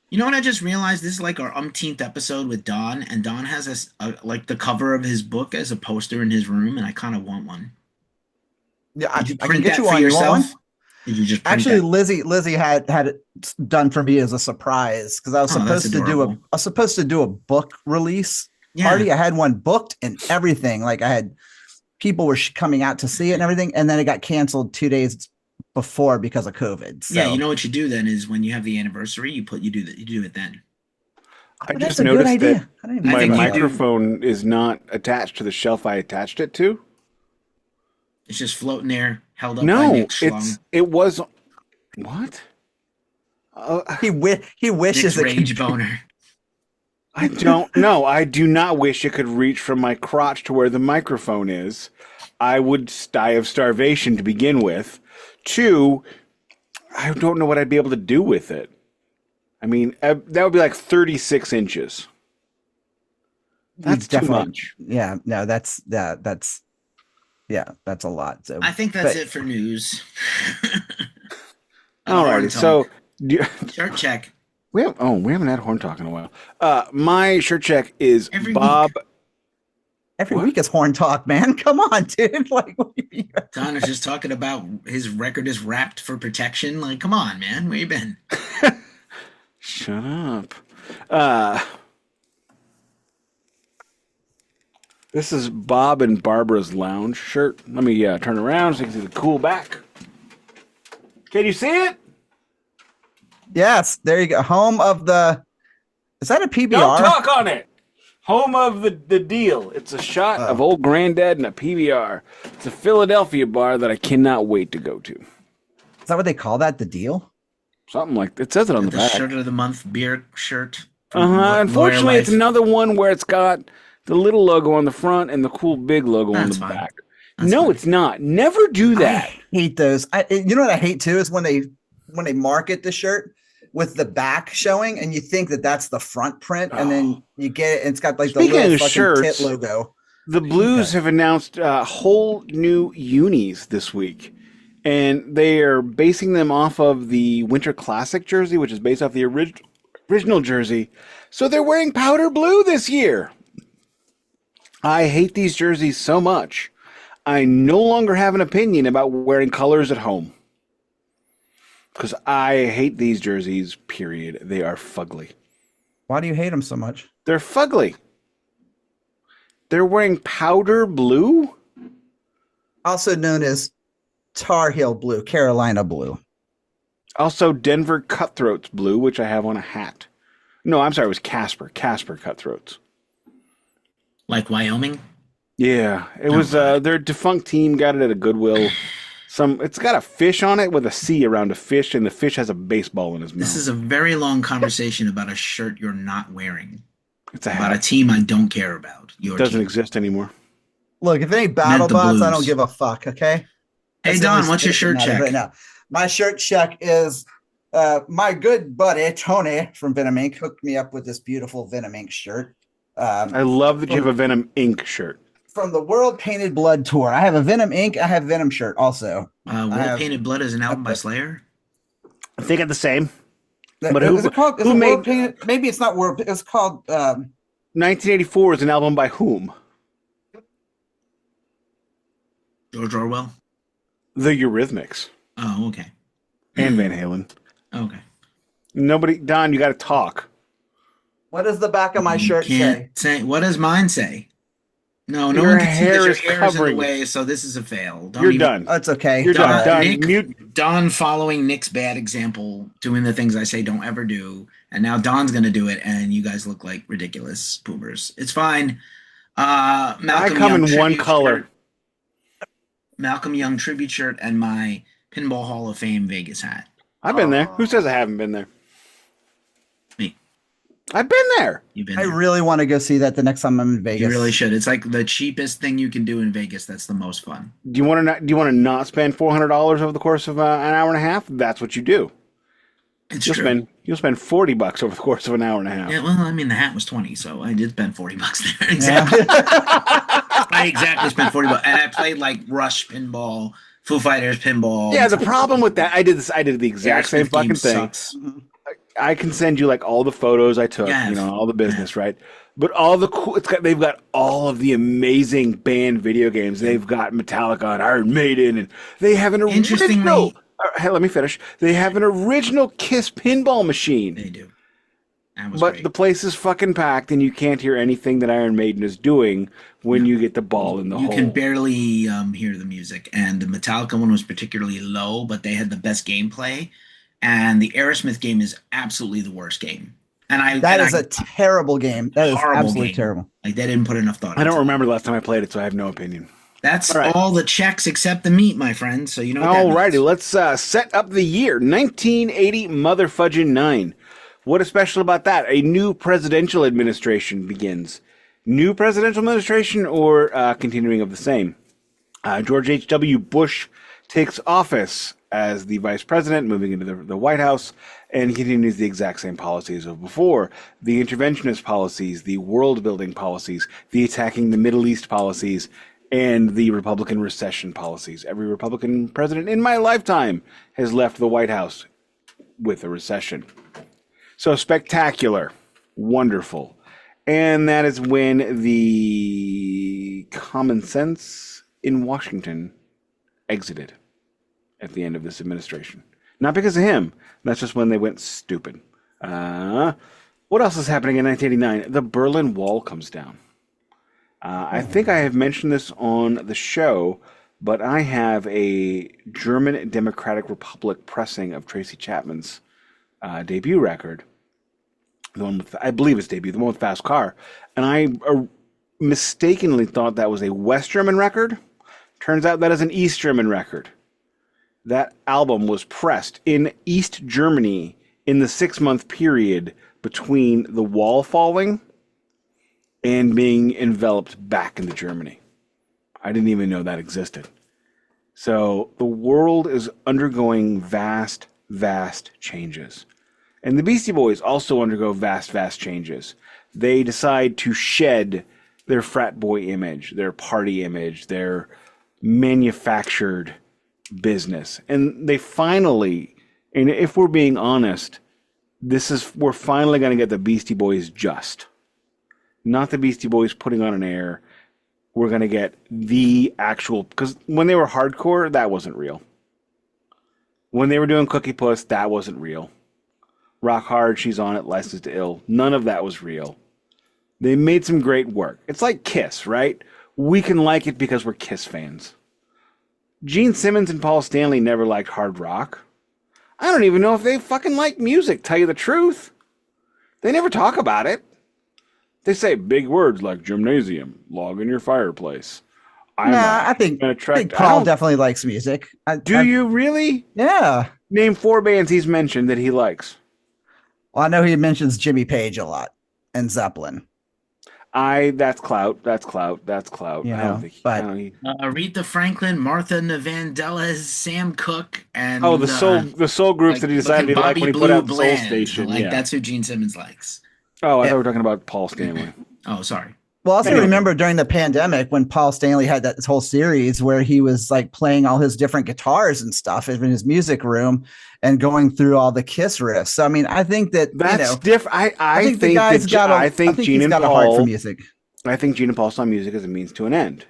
You know what I just realized? This is like our umpteenth episode with Don, and Don has like the cover of his book as a poster in his room, and I kind of want one. Yeah, Did you I print can get that you for one. yourself? You want one? Did you just actually Lizzie had it done for me as a surprise because I was supposed to do a book release party. I had one booked and everything. Like I had people were coming out to see it and everything, and then it got canceled 2 days before because of COVID. So. Yeah, you know what you do then is when you have the anniversary, you do it then. I just noticed that my microphone is not attached to the shelf I attached it to. It's just floating there, held up by Nick Schlong. It was what? He wishes Nick's rage boner. I don't know. I do not wish it could reach from my crotch to where the microphone is. I would die of starvation to begin with. 2, I don't know what I'd be able to do with it. I mean, that would be like 36 inches. That's too much. Yeah, no, that's a lot. So I think that's it for news. All right, so shirt check. We haven't had Horn Talk in a while. My shirt check is Bob. Every week is Horn Talk, man. Come on, dude. Like, Don is just talking about his record is wrapped for protection. Like, come on, man. Where you been? Shut up. This is Bob and Barbara's lounge shirt. Let me turn around so you can see the cool back. Can you see it? Yes, there you go. Home of the... Is that a PBR? Don't talk on it. Home of the deal. It's a shot of old granddad and a PBR. It's a Philadelphia bar that I cannot wait to go to. Is that what they call that? The deal? Something like that. It says it on the back. Shirt of the month beer shirt. Unfortunately, it's another one where it's got the little logo on the front and the cool big logo on the back. No, it's not. Never do that. I hate those. You know what I hate too is when they market the shirt with the back showing, and you think that that's the front print, and then you get it, and it's got like the little fucking tit logo. The Blues have announced whole new unis this week, and they are basing them off of the Winter Classic jersey, which is based off the original jersey. So they're wearing powder blue this year. I hate these jerseys so much. I no longer have an opinion about wearing colors at home. Because I hate these jerseys, period. They are fugly. Why do you hate them so much? They're fugly. They're wearing powder blue? Also known as Tar Heel blue, Carolina blue. Also Denver Cutthroats blue, which I have on a hat. No, I'm sorry, it was Casper Cutthroats. Like Wyoming? Yeah, it was their defunct team got it at a Goodwill. It's got a fish on it with a C around a fish, and the fish has a baseball in his mouth. This is a very long conversation about a shirt you're not wearing. It's about a team I don't care about. It doesn't exist anymore. Look, if it ain't battle bots, I don't give a fuck, okay? Hey, Don, what's your shirt check? Right now. My shirt check is my good buddy, Tony from Venom Inc. hooked me up with this beautiful Venom Inc. shirt. I love that you have a Venom Inc. shirt. From the World Painted Blood tour. I have a Venom Inc. I have Venom shirt also. World Painted Blood is an album by Slayer? I think it's the same. But who made Painted? Maybe it's not World. It's called 1984 is an album by whom? George Orwell? The Eurythmics. Oh, okay. And Van Halen. Okay. Don, you got to talk. What does the back of my shirt say? What does mine say? No Your one can see that hair your is hair is in covering. the way, so this is a fail. You're done. That's okay. You're done. Done. Nick, Mute. Don following Nick's bad example, doing the things I say don't ever do, and now Don's gonna do it, and you guys look like ridiculous boomers. It's fine. Malcolm I come Young in one tribute color. shirt, Malcolm Young tribute shirt, and my Pinball Hall of Fame Vegas hat. I've been there. Who says I haven't been there? Me. I've been there. You've been I there. really want to go see that the next time I'm in Vegas. You really should. It's like the cheapest thing you can do in Vegas. That's the most fun. Do you want to not spend $400 over the course of an hour and a half? That's what you do. It's You'll true. spend $40 over the course of an hour and a half. Yeah, well, I mean, the hat was 20, so I did spend $40 there. Yeah. Exactly. I exactly spent $40, and I played like Rush pinball, Foo Fighters pinball. Yeah, the problem with that, I did the exact same Aerosmith game fucking thing. sucks. I can send you like all the photos I took, Yes. all the business, right? But all the cool, they've got all of the amazing band video games. They've got Metallica and Iron Maiden, and they have an original. Interestingly- Hey, let me finish. They have an original Kiss pinball machine. They do. That was But great. the place is fucking packed, and you can't hear anything that Iron Maiden is doing when you get the ball in the You hole. can barely hear the music, and the Metallica one was particularly low, but they had the best gameplay. And the Aerosmith game is absolutely the worst game. And That is a terrible game. That is Horrible absolutely game. terrible. Like they didn't put enough thought. I don't into it. remember the last time I played it, so I have no opinion. That's All right. all the checks except the meat, my friend. So you know. What that Alrighty, means. let's set up the year 1980 motherfudging 9. What is special about that? A new presidential administration begins. New presidential administration or continuing of the same? George H.W. Bush takes office as the vice president, moving into the White House, and continues the exact same policies of before. The interventionist policies, the world-building policies, the attacking the Middle East policies, and the Republican recession policies. Every Republican president in my lifetime has left the White House with a recession. So spectacular, wonderful. And that is when the common sense in Washington exited at the end of this administration. Not because of him. That's just when they went stupid. What else is happening in 1989? The Berlin Wall comes down. I think I have mentioned this on the show, but I have a German Democratic Republic pressing of Tracy Chapman's debut record. The one with, I believe it's debut, the one with Fast Car. And I mistakenly thought that was a West German record. Turns out that is an East German record. That album was pressed in East Germany in the 6-month period between the wall falling and being enveloped back into Germany. I didn't even know that existed. So the world is undergoing vast, vast changes. And the Beastie Boys also undergo vast, vast changes. They decide to shed their frat boy image, their party image, their manufactured business. And they finally, and if we're being honest, we're finally going to get the Beastie Boys just. Not the Beastie Boys putting on an air. We're going to get the actual, because when they were hardcore, that wasn't real. When they were doing Cookie Puss, that wasn't real. Rock Hard, She's On It, Licensed to Ill, none of that was real. They made some great work. It's like Kiss, right? We can like it because we're Kiss fans. Gene Simmons and Paul Stanley never liked hard rock. I don't even know if they fucking like music, tell you the truth. They never talk about it. They say big words like gymnasium, log in your fireplace. I think Paul definitely likes music. Do you really? Yeah. Name 4 bands he's mentioned that he likes. Well, I know he mentions Jimmy Page a lot and Zeppelin. That's clout. Yeah, Aretha Franklin, Martha Vandellas, Sam Cooke, and the soul groups that he decided he liked when he put out Soul Station. That's who Gene Simmons likes. Oh, I thought we were talking about Paul Stanley. Oh, sorry. Well, I also remember during the pandemic when Paul Stanley had this whole series where he was like playing all his different guitars and stuff in his music room and going through all the Kiss riffs. So, I mean, I think that's different. I think Gene and Paul, a heart for music. I think Gene and Paul saw music as a means to an end.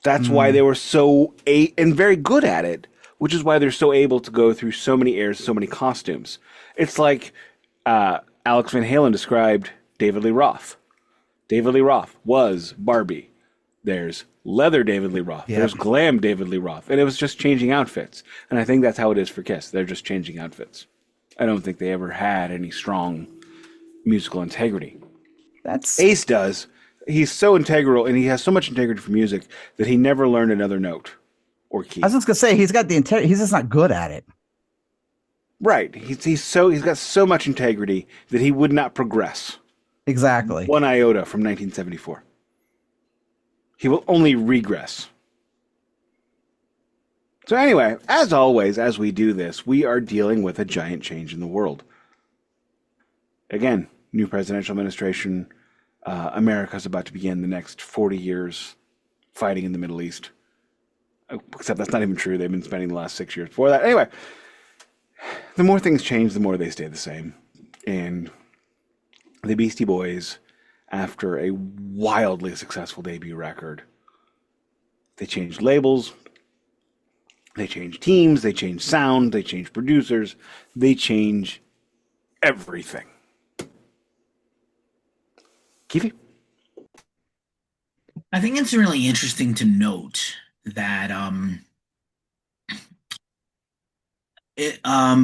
That's why they were so and very good at it, which is why they're so able to go through so many eras, so many costumes. It's like Alex Van Halen described David Lee Roth. David Lee Roth was Barbie. There's leather David Lee Roth. Yep. There's glam David Lee Roth. And it was just changing outfits. And I think that's how it is for Kiss. They're just changing outfits. I don't think they ever had any strong musical integrity. Ace does. He's so integral, and he has so much integrity for music that he never learned another note or key. I was just gonna say he's got the integrity. He's just not good at it. Right. He's got so much integrity that he would not progress. Exactly. One iota from 1974. He will only regress. So anyway, as always, as we do this, we are dealing with a giant change in the world. Again, new presidential administration. America's about to begin the next 40 years fighting in the Middle East. Except that's not even true. They've been spending the last 6 years before that. Anyway, the more things change, the more they stay the same. And the Beastie Boys, after a wildly successful debut record, they changed labels, they changed teams, they changed sound, they changed producers, they change everything. Keefy? I think it's really interesting to note that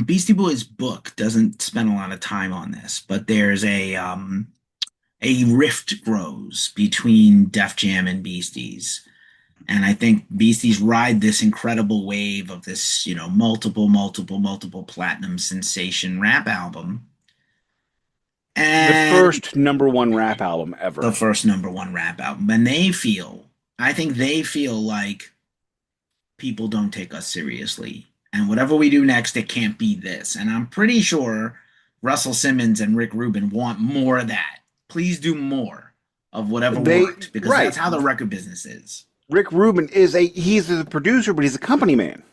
Beastie Boys book doesn't spend a lot of time on this, but there's a rift grows between Def Jam and Beasties. And I think Beasties ride this incredible wave of this, multiple platinum sensation rap album. And the first number one rap album ever. The first number one rap album. And I think they feel like people don't take us seriously. And whatever we do next, it can't be this. And I'm pretty sure Russell Simmons and Rick Rubin want more of that. Please do more of whatever worked, because that's how the record business is. Rick Rubin he's a producer, but he's a company man.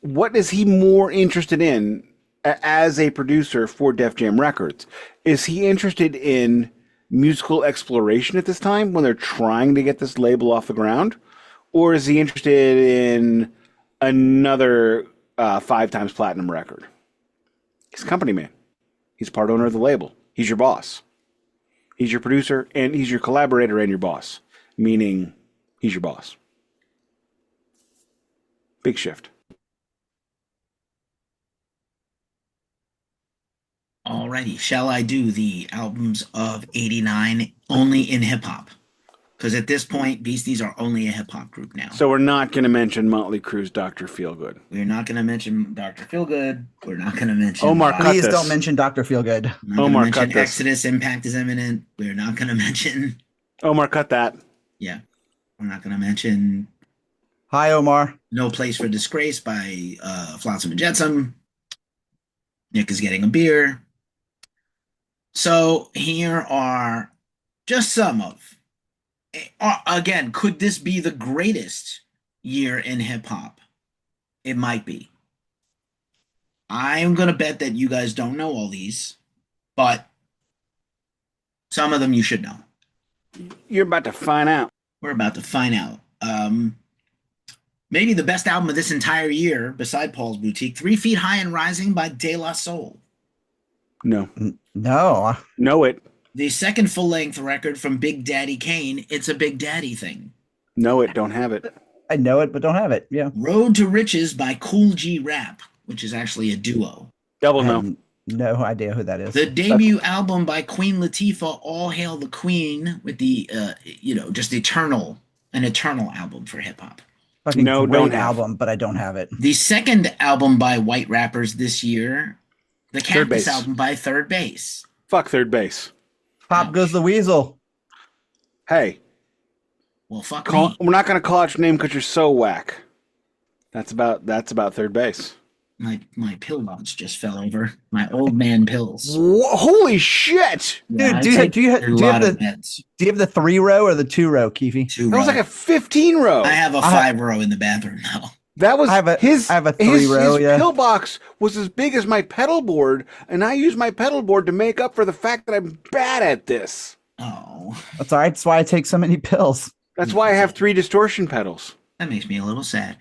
What is he more interested in as a producer for Def Jam Records? Is he interested in musical exploration at this time when they're trying to get this label off the ground? Or is he interested in another 5 times platinum record? He's a company man. He's part owner of the label. He's your boss. He's your producer, and he's your collaborator and your boss. Meaning, he's your boss. Big shift. Alrighty, shall I do the albums of '89 only in hip-hop? Because at this point, Beasties are only a hip-hop group now. So we're not going to mention Motley Crue's Dr. Feelgood. We're not going to mention Dr. Feelgood. We're not going to mention... Omar, please don't mention Dr. Feelgood. Omar, cut this. Exodus, Impact is Imminent. We're not going to mention... Omar, cut that. Yeah. We're not going to mention... Hi, Omar. No Place for Disgrace by Flotsam and Jetsam. Nick is Getting a Beer. So here are just some of... Again, could this be the greatest year in hip-hop? It might be. I'm going to bet that you guys don't know all these, but some of them you should know. You're about to find out. We're about to find out. Maybe the best album of this entire year, beside Paul's Boutique, 3 Feet High and Rising by De La Soul. No. No. Know it. The second full-length record from Big Daddy Kane, It's a Big Daddy Thing. Know it, don't have it. I know it, but don't have it. Yeah. Road to Riches by Cool G Rap, which is actually a duo. Double no. No idea who that is. The debut album by Queen Latifah, All Hail the Queen, with the, just an eternal album for hip-hop. Fucking great album, but I don't have it. The second album by white rappers this year, the Cactus album by Third Base. Fuck Third Base. Pop Goes the Weasel. Hey. Well, fuck me. We're not going to call out your name because you're so whack. That's about Third Base. My pill box just fell over. My old man pills. Holy shit! Dude, do you have the 3-row or the 2-row, Keefy? 2-row. That was like a 15-row. I have a 5-row in the bathroom now. That was I have a 3-row. His pill box was as big as my pedal board, and I use my pedal board to make up for the fact that I'm bad at this. Oh, that's all right. That's why I take so many pills. That's why I have 3 distortion pedals. That makes me a little sad.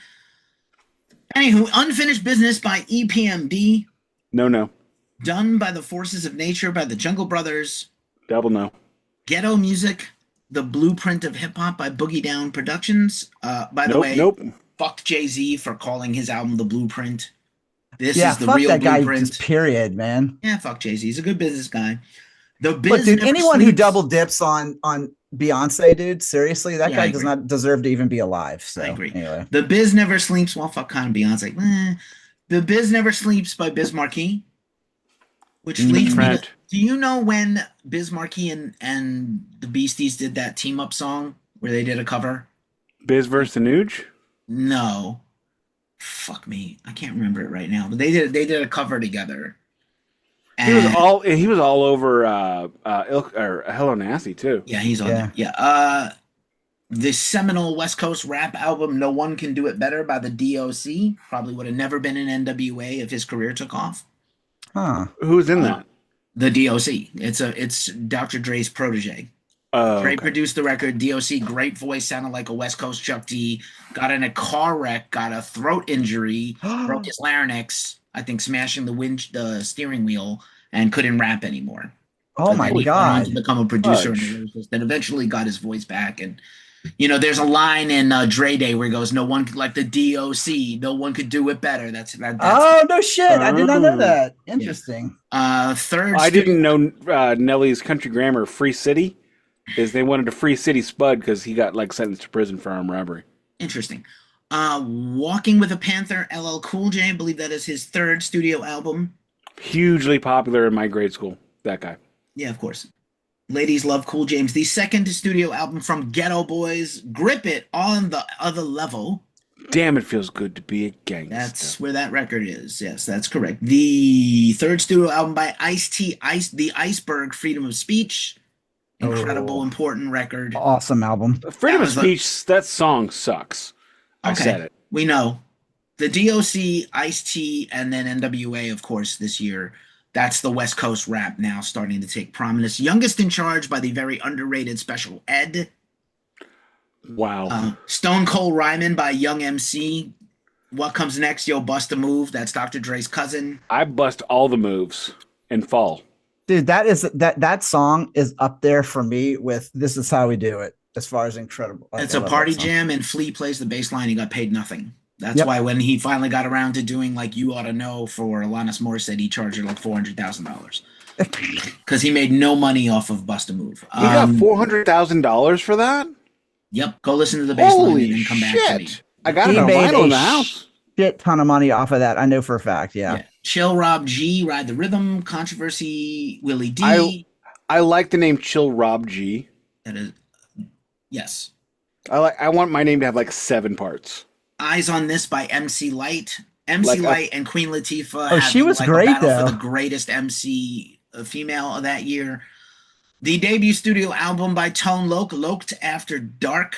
Anywho, Unfinished Business by EPMD. No. Done by the Forces of Nature by the Jungle Brothers. Double no. Ghetto Music, The Blueprint of Hip Hop by Boogie Down Productions. By the way, fuck Jay-Z for calling his album The Blueprint. This is the fuck real that blueprint. guy, just period, man. Yeah, fuck Jay-Z. He's a good business guy. The Biz But dude, Never anyone Sleeps. who double dips on Beyonce, dude, seriously, that guy does not deserve to even be alive. So I agree. Anyway. The Biz Never Sleeps. Well, fuck kind of Beyonce. The Biz Never Sleeps by Biz Markie, which leads me to, do you know when Biz Markie and the Beasties did that team up song where they did a cover? Biz versus the Nuge? No. Fuck me. I can't remember it right now. But they did a cover together. And he was all over Hello Nasty too. Yeah, he's on there. Yeah. The seminal West Coast rap album No One Can Do It Better by the DOC probably would have never been an NWA if his career took off. Huh. Who's in that? The DOC. It's Dr. Dre's protege. Dre produced the record. DOC, great voice, sounded like a West Coast Chuck D. Got in a car wreck, got a throat injury, broke his larynx, I think smashing the steering wheel, and couldn't rap anymore. Oh my God. Went on to become a producer and lyricist, then eventually got his voice back. And there's a line in Dre Day where he goes, "No one like the DOC, no one could do it better." That's oh no shit! I did not know that. Interesting. Yeah. Third, I didn't know Nelly's country grammar "Free City" is they wanted to free City Spud because he got sentenced to prison for armed robbery. Interesting. Walking with a Panther, LL Cool J, I believe that is his third studio album. Hugely popular in my grade school. That guy. Yeah, of course. Ladies love Cool James. The second studio album from Ghetto Boys, Grip It on the Other Level. Damn, it feels good to be a gangster. That's where that record is. Yes, that's correct. The third studio album by Ice-T, The Iceberg, Freedom of Speech. Incredible, important record. Awesome album. Freedom of Speech, that song sucks. I said it. We know. The DOC, Ice-T, and then NWA, of course, this year. That's the West Coast rap now starting to take prominence. Youngest in Charge by the very underrated Special Ed. Wow. Stone Cold Rhymin' by Young MC. What Comes Next? Yo, Bust a Move. That's Dr. Dre's cousin. I bust all the moves and fall. Dude, that song is up there for me with This Is How We Do It, as far as incredible. It's a party jam, and Flea plays the bass line. He got paid nothing. That's why when he finally got around to doing You Ought to Know for Alanis Morissette, he charged her $400,000 because he made no money off of Bust a Move. He got $400,000 for that? Yep. Go listen to the bass line and then come back to me. I got it on vinyl in the house. Shit ton of money off of that. I know for a fact. Yeah. Chill Rob G, Ride the Rhythm, Controversy, Willie D. I like the name Chill Rob G. That is, yes. I want my name to have 7 parts. Eyes on This by MC Light. MC Light and Queen Latifah. Oh, she was great though. For the greatest MC female of that year. The debut studio album by Tone Loc, Loked After Dark,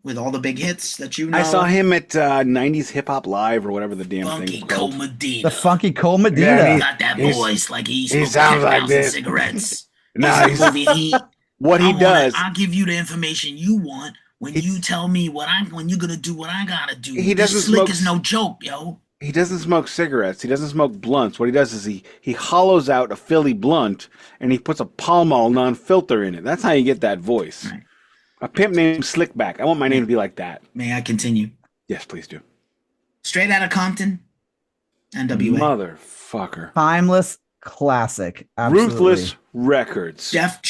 with all the big hits that you know. I saw him at 90s Hip Hop Live or whatever the damn Funky thing was called. Medina. The Funky Cole Medina. Yeah, he got that voice like he sounds like this. Cigarettes. Nice. What he does. I'll give you the information you want when you tell me when you're gonna do what I gotta do. He doesn't Slick smoke. is no joke, yo. He doesn't smoke cigarettes. He doesn't smoke blunts. What he does is he hollows out a Philly blunt and he puts a Pall Mall non-filter in it. That's how you get that voice. Right. A pimp named Slickback. I want my name to be like that. May I continue? Yes, please do. Straight Outta Compton, NWA. Motherfucker. Timeless classic. Absolutely. Ruthless Records. Jeff,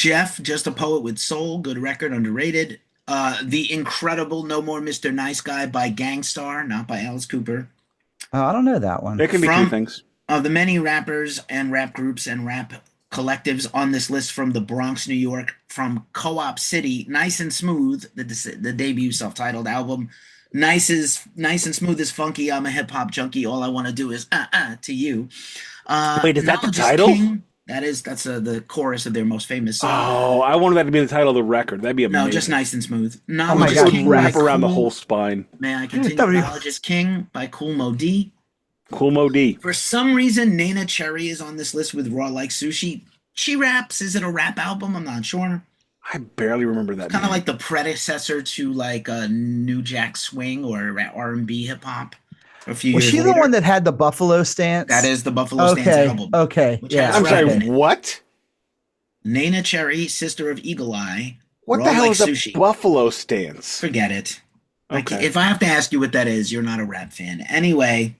Just a Poet with Soul. Good record, underrated. The incredible No More Mr. Nice Guy by Gangstar, not by Alice Cooper. Oh, I don't know that one. There can be two things. Of the many rappers and rap groups and rap collectives on this list from the Bronx, New York, from Co-op City, Nice and Smooth, the debut self-titled album. Nice and Smooth is funky. I'm a hip-hop junkie. All I want to do is to you. Wait, is that the title? King. That's the chorus of their most famous song. Oh, I wanted that to be the title of the record. That'd be amazing. No, just Nice and Smooth. Oh my God, King wrap around the whole spine. May I continue? Knowledge is King by Kool Mo D. Kool Mo D. For some reason, Nana Cherry is on this list with Raw Like Sushi. She raps. Is it a rap album? I'm not sure. I barely remember that. Kind of like the predecessor to New Jack Swing or R&B hip hop. Was she the one that had the Buffalo Stance? That is the Buffalo Stance album. Okay. I'm sorry, what? Nana Cherry, sister of Eagle Eye. What Raw the hell like is a sushi. buffalo stance? Forget it. Like, Okay. if I have to ask you what that is, you're not a rap fan. Anyway,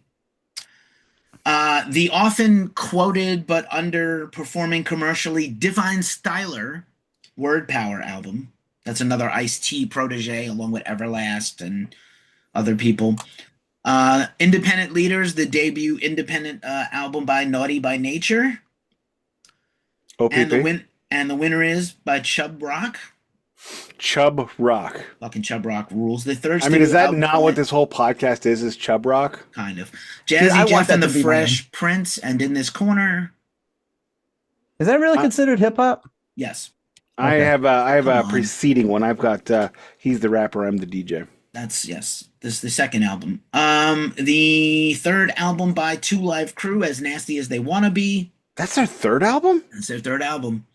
the often quoted but underperforming commercially Divine Styler Word Power album. That's another Ice-T protege along with Everlast and other people. Independent Leaders, the debut independent album by Naughty by Nature. OPP? And the winner is by Chub Rock. Chub Rock. Fucking Chub Rock rules. The third. I mean, is that not what this whole podcast is? Is Chub Rock? Kind of. Jazzy Jeff and the Fresh mine. Prince, and In This Corner. Is that really considered hip hop? Yes. Okay. I have a preceding one. I've got He's the Rapper, I'm the DJ. That's yes. This is the second album. The third album by Two Live Crew, As Nasty as They Wanna Be. That's their third album? That's their third album.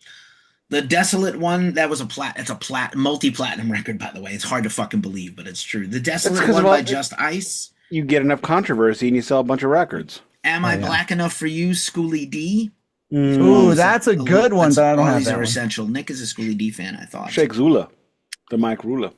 The Desolate one, that was it's a multi-platinum record, by the way. It's hard to fucking believe, but it's true. The Desolate one by Just Ice. You get enough controversy and you sell a bunch of records. Am I Black Enough for You, Schoolie D. Ooh, that's a good one, but I don't have that. These are one. essential. Nick is a Schoolie D fan, I thought. Sheikh Zula, the Mike Rula.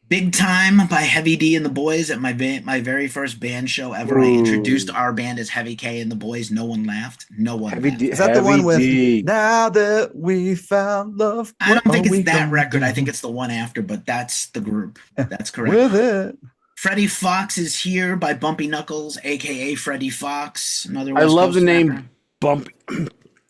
Big Time by Heavy D and the Boys at my very first band show ever. Ooh. I introduced our band as Heavy K and the Boys. No one laughed. No one Heavy laughed. D, is that the one with Now That We Found Love? I don't think it's that record. I think it's the one after, but that's the group. That's correct. With it. Freddie Fox Is Here by Bumpy Knuckles, a.k.a. Freddie Fox. Another I love the name rapper.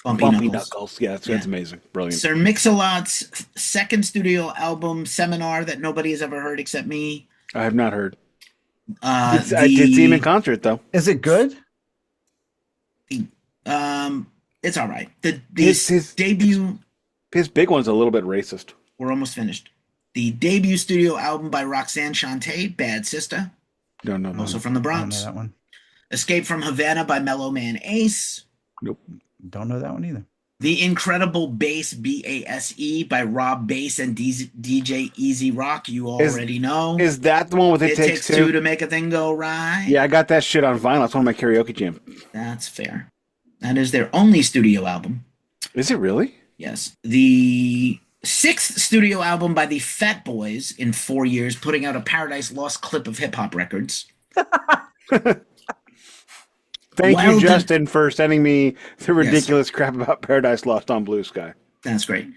Bumpy Knuckles. Yeah, that's amazing. Brilliant. Sir Mix-a-Lot's second studio album, Seminar, that nobody has ever heard except me. I have not heard. I did see him in concert, though. Is it good? It's all right. His debut... His big one's a little bit racist. We're almost finished. The debut studio album by Roxanne Shante, Bad Sister. No. Also from the Bronx. I don't know that one. Escape from Havana by Mellow Man Ace. Nope. Don't know that one either. The Incredible Bass, B-A-S-E, by Rob Bass and DJ Easy Rock. You already know. Is that the one with It Takes Two to Make a Thing Go Right? Yeah, I got that shit on vinyl. It's one of my karaoke jams. That's fair. That is their only studio album. Is it really? Yes. The sixth studio album by the Fat Boys in 4 years, putting out a Paradise Lost clip of hip-hop records. Thank you, Justin, for sending me the ridiculous crap about Paradise Lost on Blue Sky. That's great.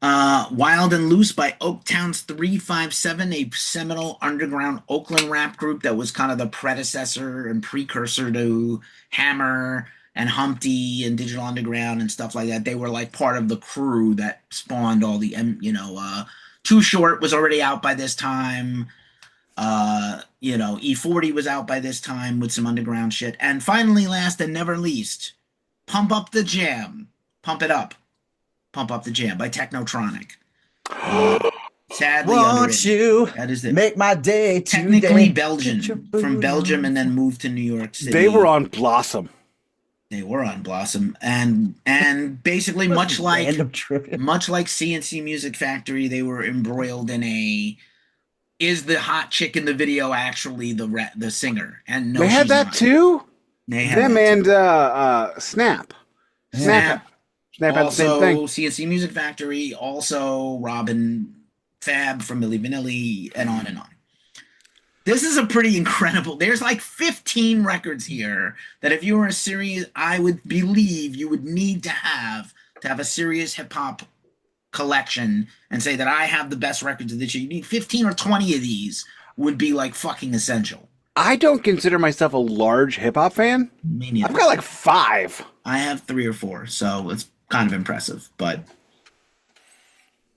Wild and Loose by Oaktown's 357, a seminal underground Oakland rap group that was kind of the predecessor and precursor to Hammer and Humpty and Digital Underground and stuff like that. They were like part of the crew that spawned all the, Too Short was already out by this time. E40 was out by this time with some underground shit. And finally, last and never least, Pump Up the Jam. Pump It Up. Pump Up the Jam by Technotronic. Sadly, won't you that is it. Make my day technically Belgian, from Belgium and then moved to New York City. They were on Blossom. And basically much like CNC Music Factory, they were embroiled in a is the hot chick in the video actually the singer? And no, they had that not. Too. They had them that and too. Snap. Snap had the same thing. CNC Music Factory, also Robin Fab from Milli Vanilli, and on and on. This is a pretty incredible. There's like 15 records here that if you were a serious, I would believe you would need to have a serious hip hop collection and say that I have the best records of this year. You need 15 or 20 of these would be like fucking essential. I don't consider myself a large hip hop fan. Me neither. I've got like 5. I have 3 or 4, so it's kind of impressive, but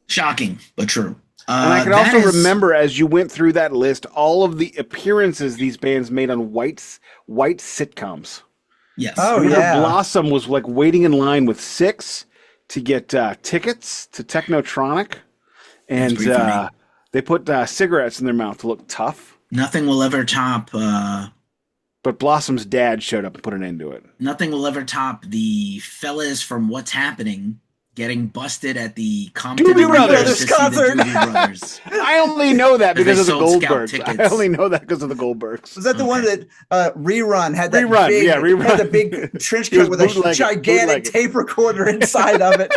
shocking, but true. And I can also remember as you went through that list, all of the appearances these bands made on white sitcoms. Yes. Oh, yeah. Blossom was like waiting in line with 6 to get tickets to Technotronic. And they put cigarettes in their mouth to look tough. Nothing will ever top... but Blossom's dad showed up and put an end to it. Nothing will ever top the fellas from What's Happening getting busted at the Compton Doobie Brothers concert. I only know that because of the Goldbergs. I only know that because of the Goldbergs. Was that the one that Rerun had that Rerun. had the big trench coat with a gigantic tape recorder inside of it?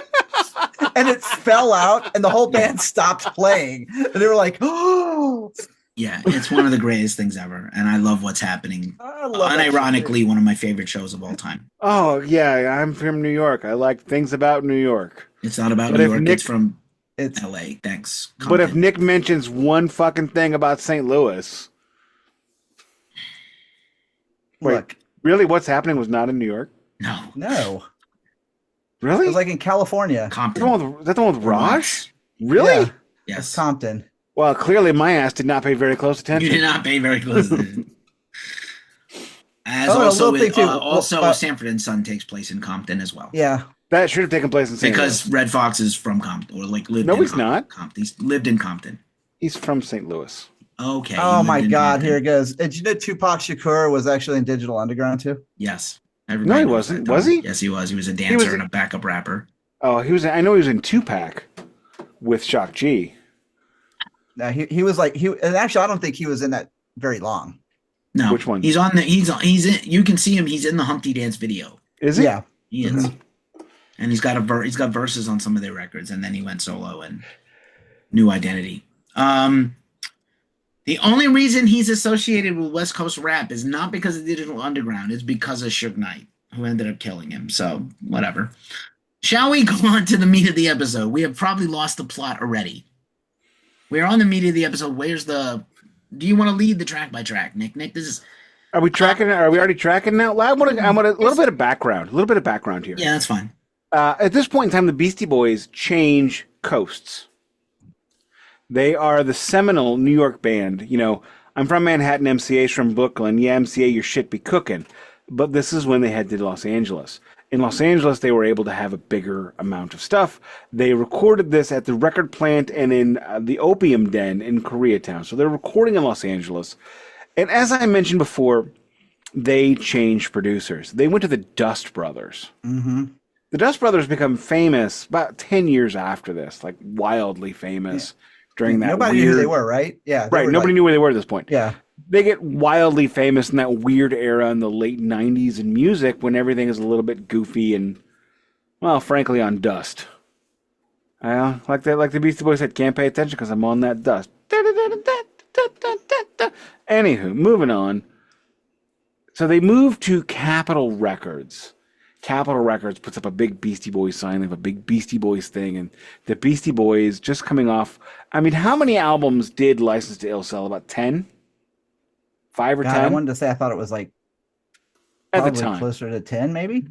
and it fell out, and the whole band stopped playing. And they were like, "Oh, yeah, it's one of the greatest things ever, and I love what's happening. I love that Unironically, shit." one of my favorite shows of all time. Oh yeah, I'm from New York. I like things about New York. It's not about But New if York. Nick- It's from It's L.A. Thanks. But if Compton. Nick mentions one fucking thing about St. Louis, wait, look, really, what's happening was not in New York? no, it Really? was like in California. Compton. Is that the one with Raj? Really? Yeah. It's Yes. Compton. Well, clearly my ass did not pay very close attention. You did not pay very close attention. As Oh, and a also, little thing too. Sanford and Son takes place in Compton as well. Yeah, That should have taken place in St. Because Louis. Red Fox is from Compton, or like lived. No, in he's Compton. not. He's lived in Compton. He's from St. Louis. Okay. oh he my lived in God, Compton. here it goes. Did you know Tupac Shakur was actually in Digital Underground too? Yes. No, he knows wasn't. that, Was though. he? Yes, he was. He was a dancer was- and a backup rapper. Oh, he was. I know he was in Tupac with Shock G. No, he was like and actually I don't think he was in that very long. No, Which one? He's on the. He's in. You can see him. He's in the Humpty Dance video. Is he? Yeah. He is, and he's got he's got verses on some of their records, and then he went solo and New Identity. The only reason he's associated with West Coast rap is not because of Digital Underground. It's because of Suge Knight, who ended up killing him. So whatever. Shall we go on to the meat of the episode? We have probably lost the plot already. We're on the meat of the episode. Do you want to lead the track by track, Nick? Nick, this is. Are we tracking? Are we already tracking now? I want a little bit of background. A little bit of background here. Yeah, that's fine. At this point in time, the Beastie Boys change coasts. They are the seminal New York band. You know, I'm from Manhattan, MCA's from Brooklyn. Yeah, MCA, your shit be cooking. But this is when they head to Los Angeles. In Los Angeles, they were able to have a bigger amount of stuff. They recorded this at the record plant and in the Opium Den in Koreatown. So they're recording in Los Angeles. And as I mentioned before, they changed producers. They went to the Dust Brothers. Mm-hmm. The Dust Brothers become famous about 10 years after this, like wildly famous during that Nobody weird... knew who they were, right? Yeah. Right, nobody knew where they were at this point. Yeah. They get wildly famous in that weird era in the late 90s in music when everything is a little bit goofy and, well, frankly, on dust. Like the Beastie Boys said, can't pay attention because I'm on that dust. Anywho, moving on. So they move to Capitol Records. Capitol Records puts up a big Beastie Boys sign. They have a big Beastie Boys thing. And the Beastie Boys just coming off... I mean, how many albums did License to Ill sell? About 10? 5 or 10? I wanted to say I thought it was like at the probably time. closer to 10, maybe.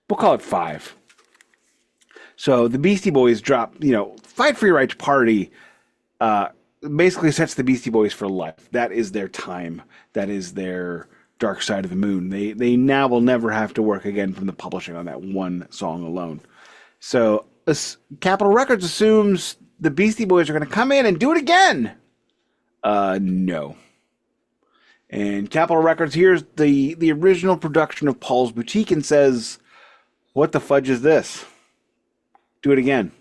We'll call it 5. So the Beastie Boys drop, Fight for Your Right to Party basically sets the Beastie Boys for life. That is their time. That is their Dark Side of the Moon. They now will never have to work again from the publishing on that one song alone. So Capitol Records assumes the Beastie Boys are going to come in and do it again. No. And Capitol Records hears the original production of Paul's Boutique and says, what the fudge is this? Do it again.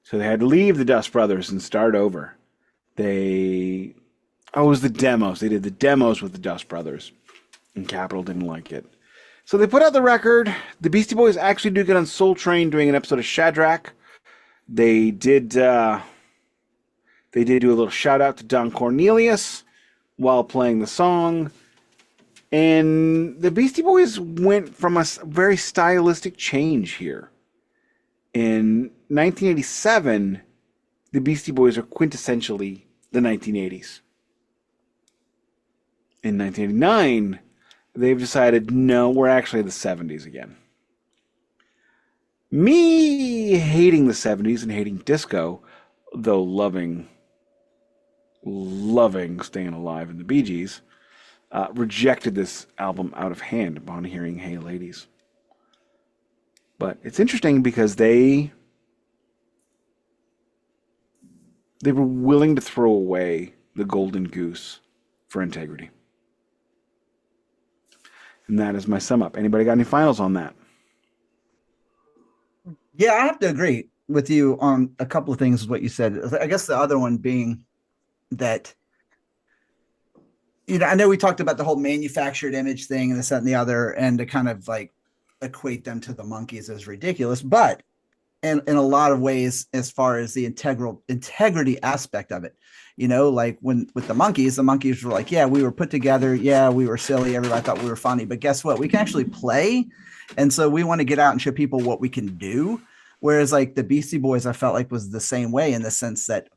So they had to leave the Dust Brothers and start over. It was the demos. They did the demos with the Dust Brothers. And Capitol didn't like it. So they put out the record. The Beastie Boys actually do get on Soul Train doing an episode of Shadrach. They did do a little shout out to Don Cornelius while playing the song. And the Beastie Boys went from a very stylistic change here. In 1987, the Beastie Boys are quintessentially the 1980s. In 1989, they've decided, no, we're actually the 70s again. Me hating the 70s and hating disco, though loving Staying Alive and the Bee Gees, rejected this album out of hand upon hearing Hey Ladies. But it's interesting because they were willing to throw away the golden goose for integrity. And that is my sum up. Anybody got any finals on that? Yeah, I have to agree with you on a couple of things, what you said. I guess the other one being that, I know we talked about the whole manufactured image thing and this, that, and the other, and to kind of like equate them to the Monkees as ridiculous. But in a lot of ways as far as the integrity aspect of it. You know, like when with the monkeys were like, yeah, we were put together, yeah, we were silly, everybody thought we were funny, but guess what, we can actually play, and so we want to get out and show people what we can do. Whereas like the Beastie Boys, I felt like was the same way, in the sense that,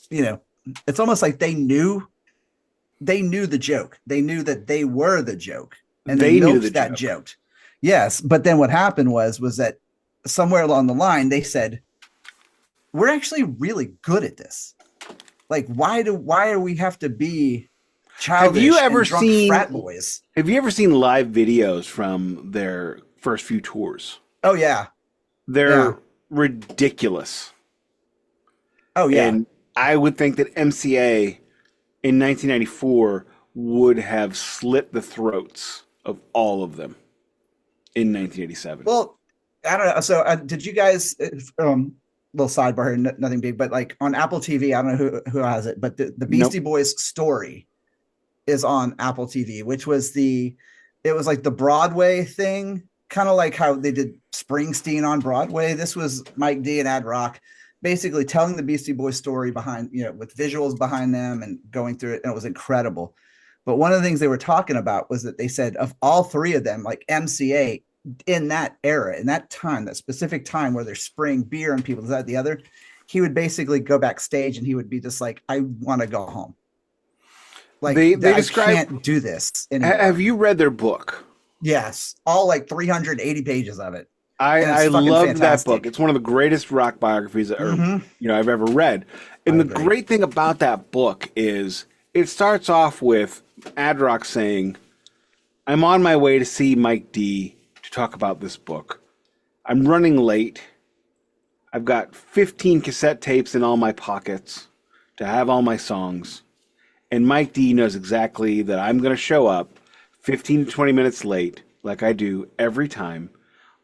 you know, it's almost like they knew the joke, they knew that they were the joke, and they knew milked that joke. Yes, but then what happened was that somewhere along the line they said, we're actually really good at this. Like, why do we have to be childish? Have you ever seen frat boys? Have you ever seen live videos from their first few tours? Oh yeah, they're ridiculous. Oh yeah, and I would think that MCA in 1994 would have slit the throats of all of them in 1987. Well, I don't know. So did you guys? Little sidebar here, nothing big, but like on Apple TV, I don't know who has it, but the Beastie Boys story is on Apple TV, which was it was like the Broadway thing, kind of like how they did Springsteen on Broadway. This was Mike D and Ad Rock basically telling the Beastie Boys story behind, you know, with visuals behind them and going through it. And it was incredible. But one of the things they were talking about was that they said of all three of them, like MCA, in that era, in that time, that specific time where they're spraying beer on people, is that the other, he would basically go backstage and he would be just like, I want to go home. Like, they describe, I can't do this anymore. Have you read their book? Yes, all like 380 pages of it. I love that book. It's one of the greatest rock biographies I've ever read. And the great thing about that book is it starts off with Ad Rock saying, I'm on my way to see Mike D to talk about this book. I'm running late. I've got 15 cassette tapes in all my pockets to have all my songs. And Mike D knows exactly that I'm going to show up 15 to 20 minutes late, like I do every time.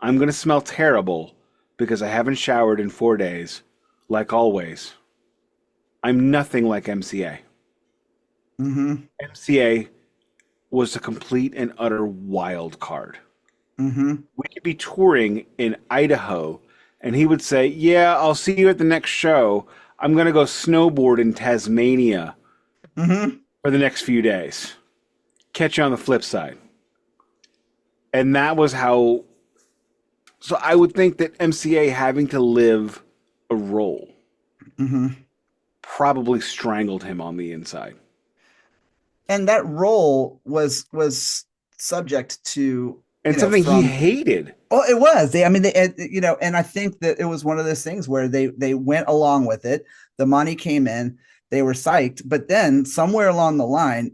I'm going to smell terrible because I haven't showered in 4 days, like always. I'm nothing like MCA. MCA was a complete and utter wild card. We could be touring in Idaho, and he would say, yeah, I'll see you at the next show. I'm going to go snowboard in Tasmania for the next few days. Catch you on the flip side. And that was how... So I would think that MCA having to live a role probably strangled him on the inside. And that role was subject to... And something he hated. Oh, it was. And I think that it was one of those things where they went along with it. The money came in, they were psyched, but then somewhere along the line,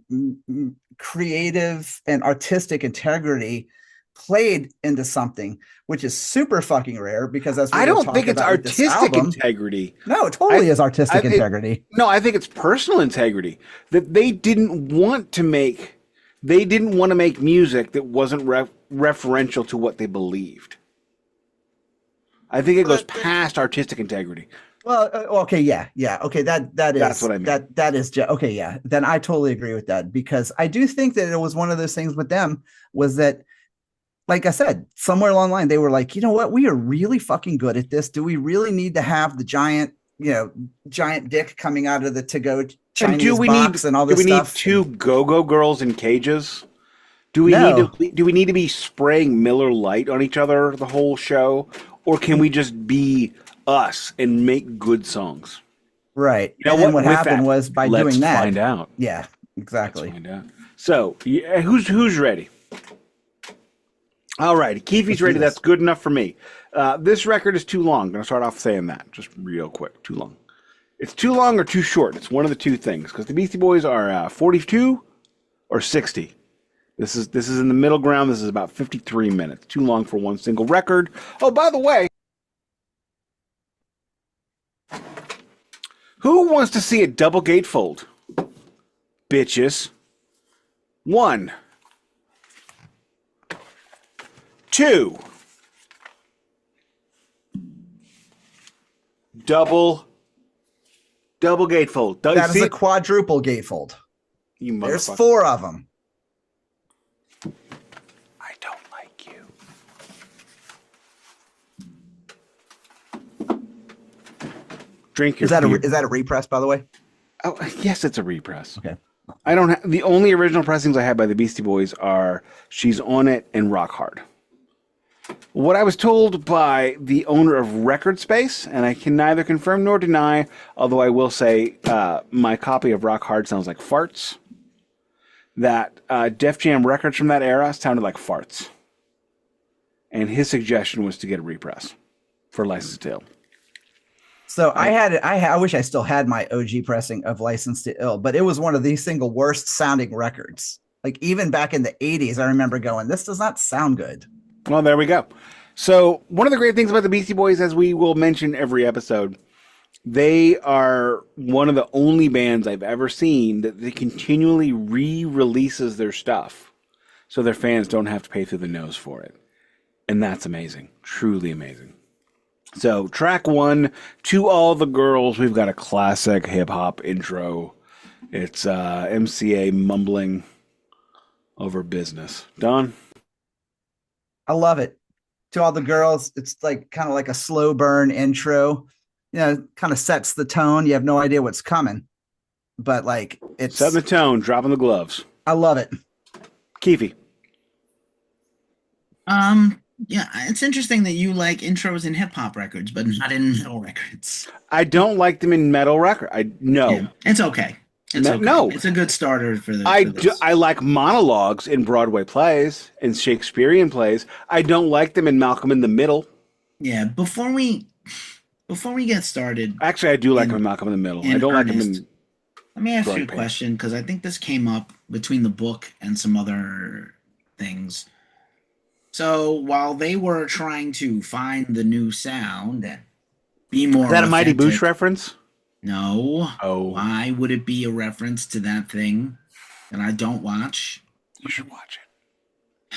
creative and artistic integrity played into something, which is super fucking rare, because I don't think it's artistic integrity. No, it totally is artistic integrity. No, I think it's personal integrity, that they didn't want to make music that wasn't referential to what they believed. I think it goes past artistic integrity. Well, okay, yeah, okay, that's what I mean. That is okay, yeah. Then I totally agree with that, because I do think that it was one of those things with them was that, like I said, somewhere along the line they were like, you know what, we are really fucking good at this. Do we really need to have the giant dick coming out of the to-go Chinese box and all this stuff? Do we need two go-go girls in cages? Do we need to be spraying Miller Lite on each other the whole show? Or can we just be us and make good songs? Right. You know, and what happened was by doing that. Let's find out. Yeah, exactly. Let's find out. So, who's ready? All right. Keefy's ready. That's good enough for me. This record is too long. I'm going to start off saying that just real quick. Too long. It's too long or too short. It's one of the two things, because the Beastie Boys are 42 or 60. This is in the middle ground. This is about 53 minutes. Too long for one single record. Oh, by the way, who wants to see a double gatefold? Bitches. 1, 2. Double gatefold. That is a quadruple gatefold. There's 4 of them. I don't like you. Drink your Is that beer. is that a repress, by the way? Oh, yes, it's a repress. Okay. I don't have the only original pressings I have by the Beastie Boys are She's On It and Rock Hard. What I was told by the owner of Record Space, and I can neither confirm nor deny, although I will say my copy of Rock Hard sounds like farts, that Def Jam records from that era sounded like farts. And his suggestion was to get a repress for License to Ill. So I wish I still had my OG pressing of License to Ill, but it was one of the single worst sounding records. Like even back in the 80s, I remember going, this does not sound good. Well, there we go. So one of the great things about the Beastie Boys, as we will mention every episode, they are one of the only bands I've ever seen that they continually re-releases their stuff so their fans don't have to pay through the nose for it. And that's amazing. Truly amazing. So track 1, To All the Girls, we've got a classic hip-hop intro. It's MCA mumbling over business. Don? I love it. To All the Girls, it's like kind of like a slow burn intro. You know, kind of sets the tone. You have no idea what's coming. But like it's Setting the tone, dropping the gloves. I love it. Keefy. Yeah, it's interesting that you like intros in hip hop records, but not in metal records. I don't like them in metal record. Yeah, it's okay. It's okay. No, it's a good starter for the. I like monologues in Broadway plays and Shakespearean plays. I don't like them in Malcolm in the Middle. Yeah, before we get started, actually, I do like them in Malcolm in the Middle. I don't like them in. Let me ask you a question because I think this came up between the book and some other things. So while they were trying to find the new sound and be more, is that a Mighty Boosh reference? No. Oh. Why would it be a reference to that thing that I don't watch? You should watch it.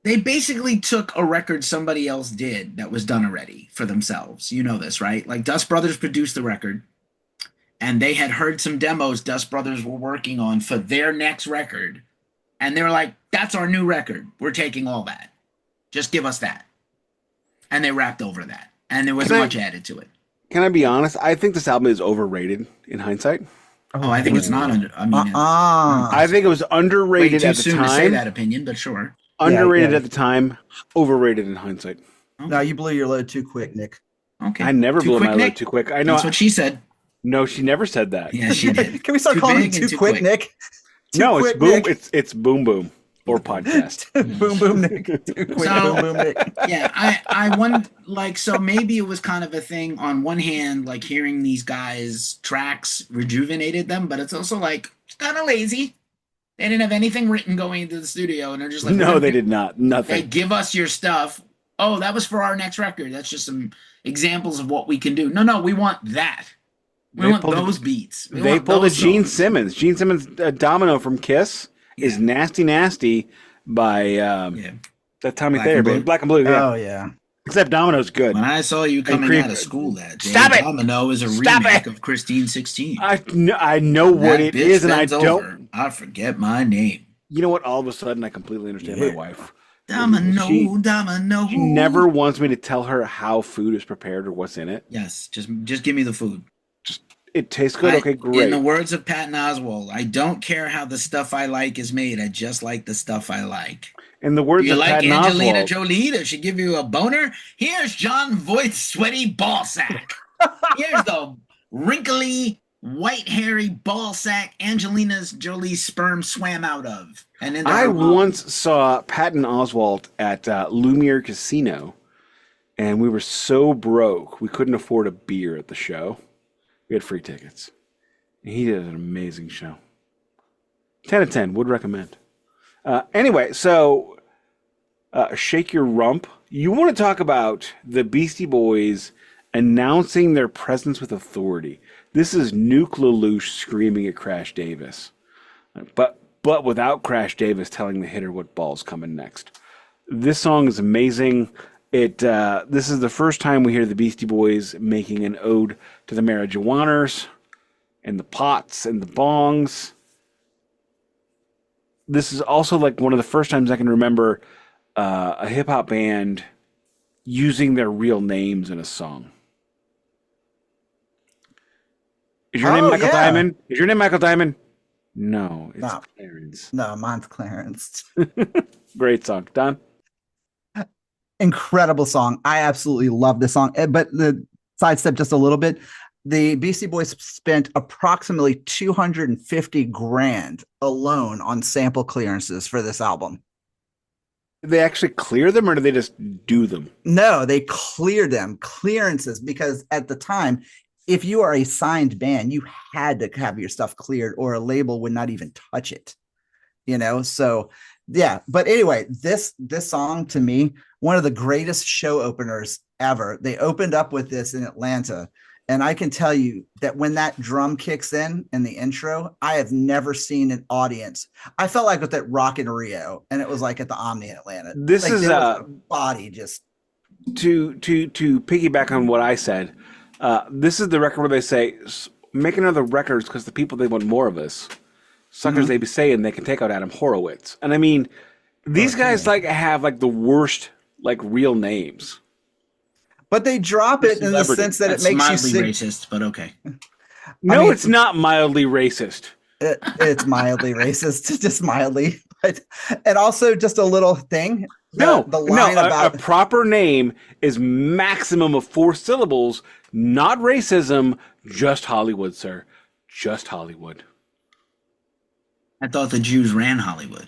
They basically took a record somebody else did that was done already for themselves. You know this, right? Like Dust Brothers produced the record, and they had heard some demos Dust Brothers were working on for their next record, and they were like, that's our new record. We're taking all that. Just give us that. And they rapped over that. And there was much added to it. Can I be honest? I think this album is overrated in hindsight. Oh, I think it's not under. I mean, I think it was underrated at the time. To say that opinion, but sure. Underrated at the time, overrated in hindsight. Okay. No, you blew your load too quick, Nick. Okay. I never blew my load too quick. I know. That's what she said. No, she never said that. Yeah, she did. Can we start calling him too quick, Nick? No, it's boom. It's boom boom or podcast. Boom boom Nick. Too quick. Boom boom Nick. Yeah, I wonder, like, so maybe it was kind of a thing. On one hand, like hearing these guys' tracks rejuvenated them, but it's also like it's kind of lazy. They didn't have anything written going into the studio, and they're just like, no, they did not. Nothing. They give us your stuff. Oh, that was for our next record. That's just some examples of what we can do. No, we want that. We want those beats. They pulled a Gene Simmons. Gene Simmons, Domino from Kiss, is Nasty Nasty by that Tommy Thayer band. Black and Blue. Yeah. Oh, yeah. Except Domino's good. When I saw you coming out of school that day, Domino is a remake of Christine 16. I know what it is, and I don't. I forget my name. You know what? All of a sudden, I completely understand my wife. Domino. She never wants me to tell her how food is prepared or what's in it. Yes, just give me the food. It tastes good. Okay, great. In the words of Patton Oswalt, I don't care how the stuff I like is made. I just like the stuff I like. In the words of Patton Oswalt, Angelina Jolie? Does she give you a boner? Here's John Voight's sweaty ball sack. Here's the wrinkly, white, hairy ball sack Angelina Jolie's sperm swam out of. And I once saw Patton Oswalt at Lumiere Casino, and we were so broke we couldn't afford a beer at the show. We had free tickets. He did an amazing show. 10 out of 10. Would recommend. Anyway, so Shake Your Rump. You want to talk about the Beastie Boys announcing their presence with authority. This is Nuke Lelouch screaming at Crash Davis. But without Crash Davis telling the hitter what ball's coming next. This song is amazing. This is the first time we hear the Beastie Boys making an ode to the marijuaners and the pots and the bongs. This is also like one of the first times I can remember a hip-hop band using their real names in a song. Is your name Michael Diamond? Is your name Michael Diamond? No, it's Clarence. No, mine's Clarence. Great song. Don? Incredible song. I absolutely love this song. But the sidestep just a little bit. The Beastie Boys spent approximately $250,000 alone on sample clearances for this album. Did they actually clear them, or did they just do them? No, they cleared them. Clearances, because at the time, if you are a signed band, you had to have your stuff cleared, or a label would not even touch it. So yeah. But anyway, this song, to me, one of the greatest show openers ever. They opened up with this in Atlanta. And I can tell you that when that drum kicks in the intro, I have never seen an audience. I felt like with that Rock in Rio, and it was like at the Omni in Atlanta. This like is a body just to piggyback on what I said. This is the record where they say, make another records because the people, they want more of us. Suckers, they be saying they can take out Adam Horowitz. And I mean, these guys like have like the worst like real names. But they drop it in the sense that it makes mildly you racist, but okay. No, it's not mildly racist. It's mildly racist, just mildly. And also just a little thing. The line about a proper name is maximum of 4 syllables, not racism, just Hollywood, sir. Just Hollywood. I thought the Jews ran Hollywood.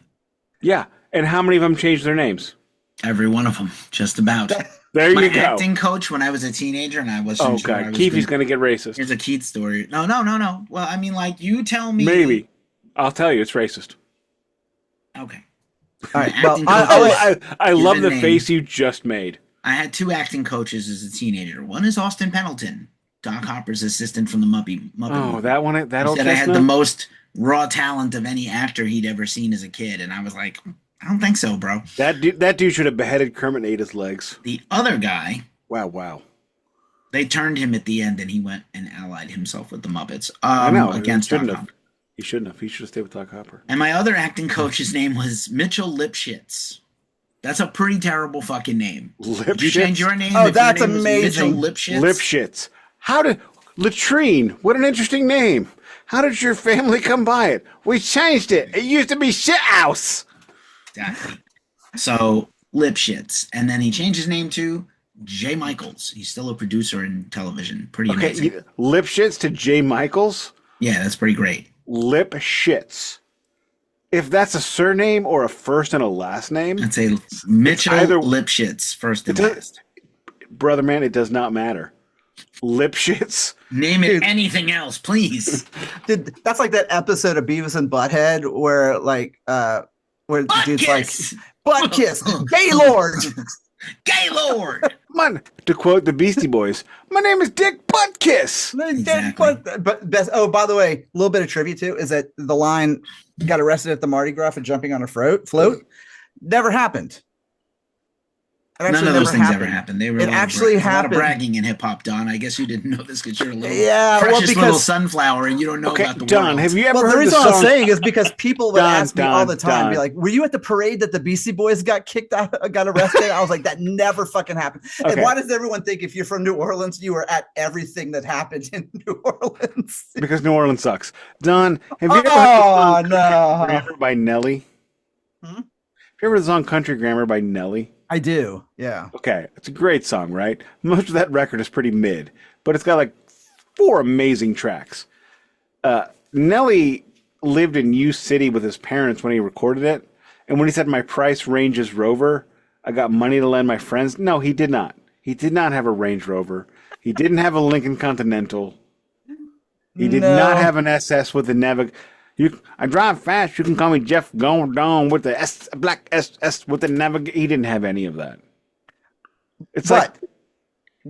Yeah. And how many of them changed their names? Every one of them, just about. There My you go. acting coach when I was a teenager, and I wasn't sure. Oh, God. Keefy's going to get racist. Here's a Keith story. No. Well, I mean, like, you tell me. Maybe. I'll tell you, it's racist. Okay. All right. I love the face you just made. I had 2 acting coaches as a teenager. One is Austin Pendleton, Doc Hopper's assistant from the Muppet Oh, that one? That old said I had the most raw talent of any actor he'd ever seen as a kid. And I was like, I don't think so, bro. That dude should have beheaded Kermit and ate his legs. The other guy. Wow. They turned him at the end, and he went and allied himself with the Muppets. I know. Against Doc Hopper. He shouldn't have. He should have stayed with Doc Hopper. And my other acting coach's name was Mitchell Lipschitz. That's a pretty terrible fucking name. Lipschitz? Did you change your name? Oh, that's amazing. Mitchell Lipschitz? Lipschitz. How did... Latrine. What an interesting name. How did your family come by it? We changed it. It used to be Shit House. Exactly. So, Lipschitz. And then he changed his name to Jay Michaels. He's still a producer in television. Pretty amazing. Lipschitz to Jay Michaels? Yeah, that's pretty great. Lipschitz. If that's a surname or a first and a last name, I'd say Mitchell Lipschitz, first and last. Brother man, it does not matter. Lipschitz. Name it anything else, please. Dude, that's like that episode of Beavis and Butthead where the dude's like, butt kiss, Gaylord. Gaylord. Come on, to quote the Beastie Boys, my name is Dick Buttkiss. Exactly. By the way, a little bit of trivia too is that the line got arrested at the Mardi Gras for jumping on a float never happened. None of those things ever happened. They were actually a happened. lot of bragging in hip hop, Don. I guess you didn't know this because you're a little precious little sunflower, and you don't know about the Don, world. have you ever heard the reason song? I'm saying is because people would ask me all the time, Don. be like, "Were you at the parade that the Beastie Boys got kicked out, got arrested?" I was like, "That never fucking happened." Okay. And why does everyone think if you're from New Orleans, you were at everything that happened in New Orleans? Because New Orleans sucks. Don, have you ever heard the song no. Grammar by Nelly? Have you ever heard the song Country Grammar by Nelly? I do, yeah. Okay, it's a great song, right? Most of that record is pretty mid, but it's got like 4 amazing tracks. Nelly lived in U City with his parents when he recorded it, and when he said, "My price Range is Rover, I got money to lend my friends," no, he did not. He did not have a Range Rover. He didn't have a Lincoln Continental. He did not have an SS with the I drive fast. You can call me Jeff Going Down with the black SS with the He didn't have any of that.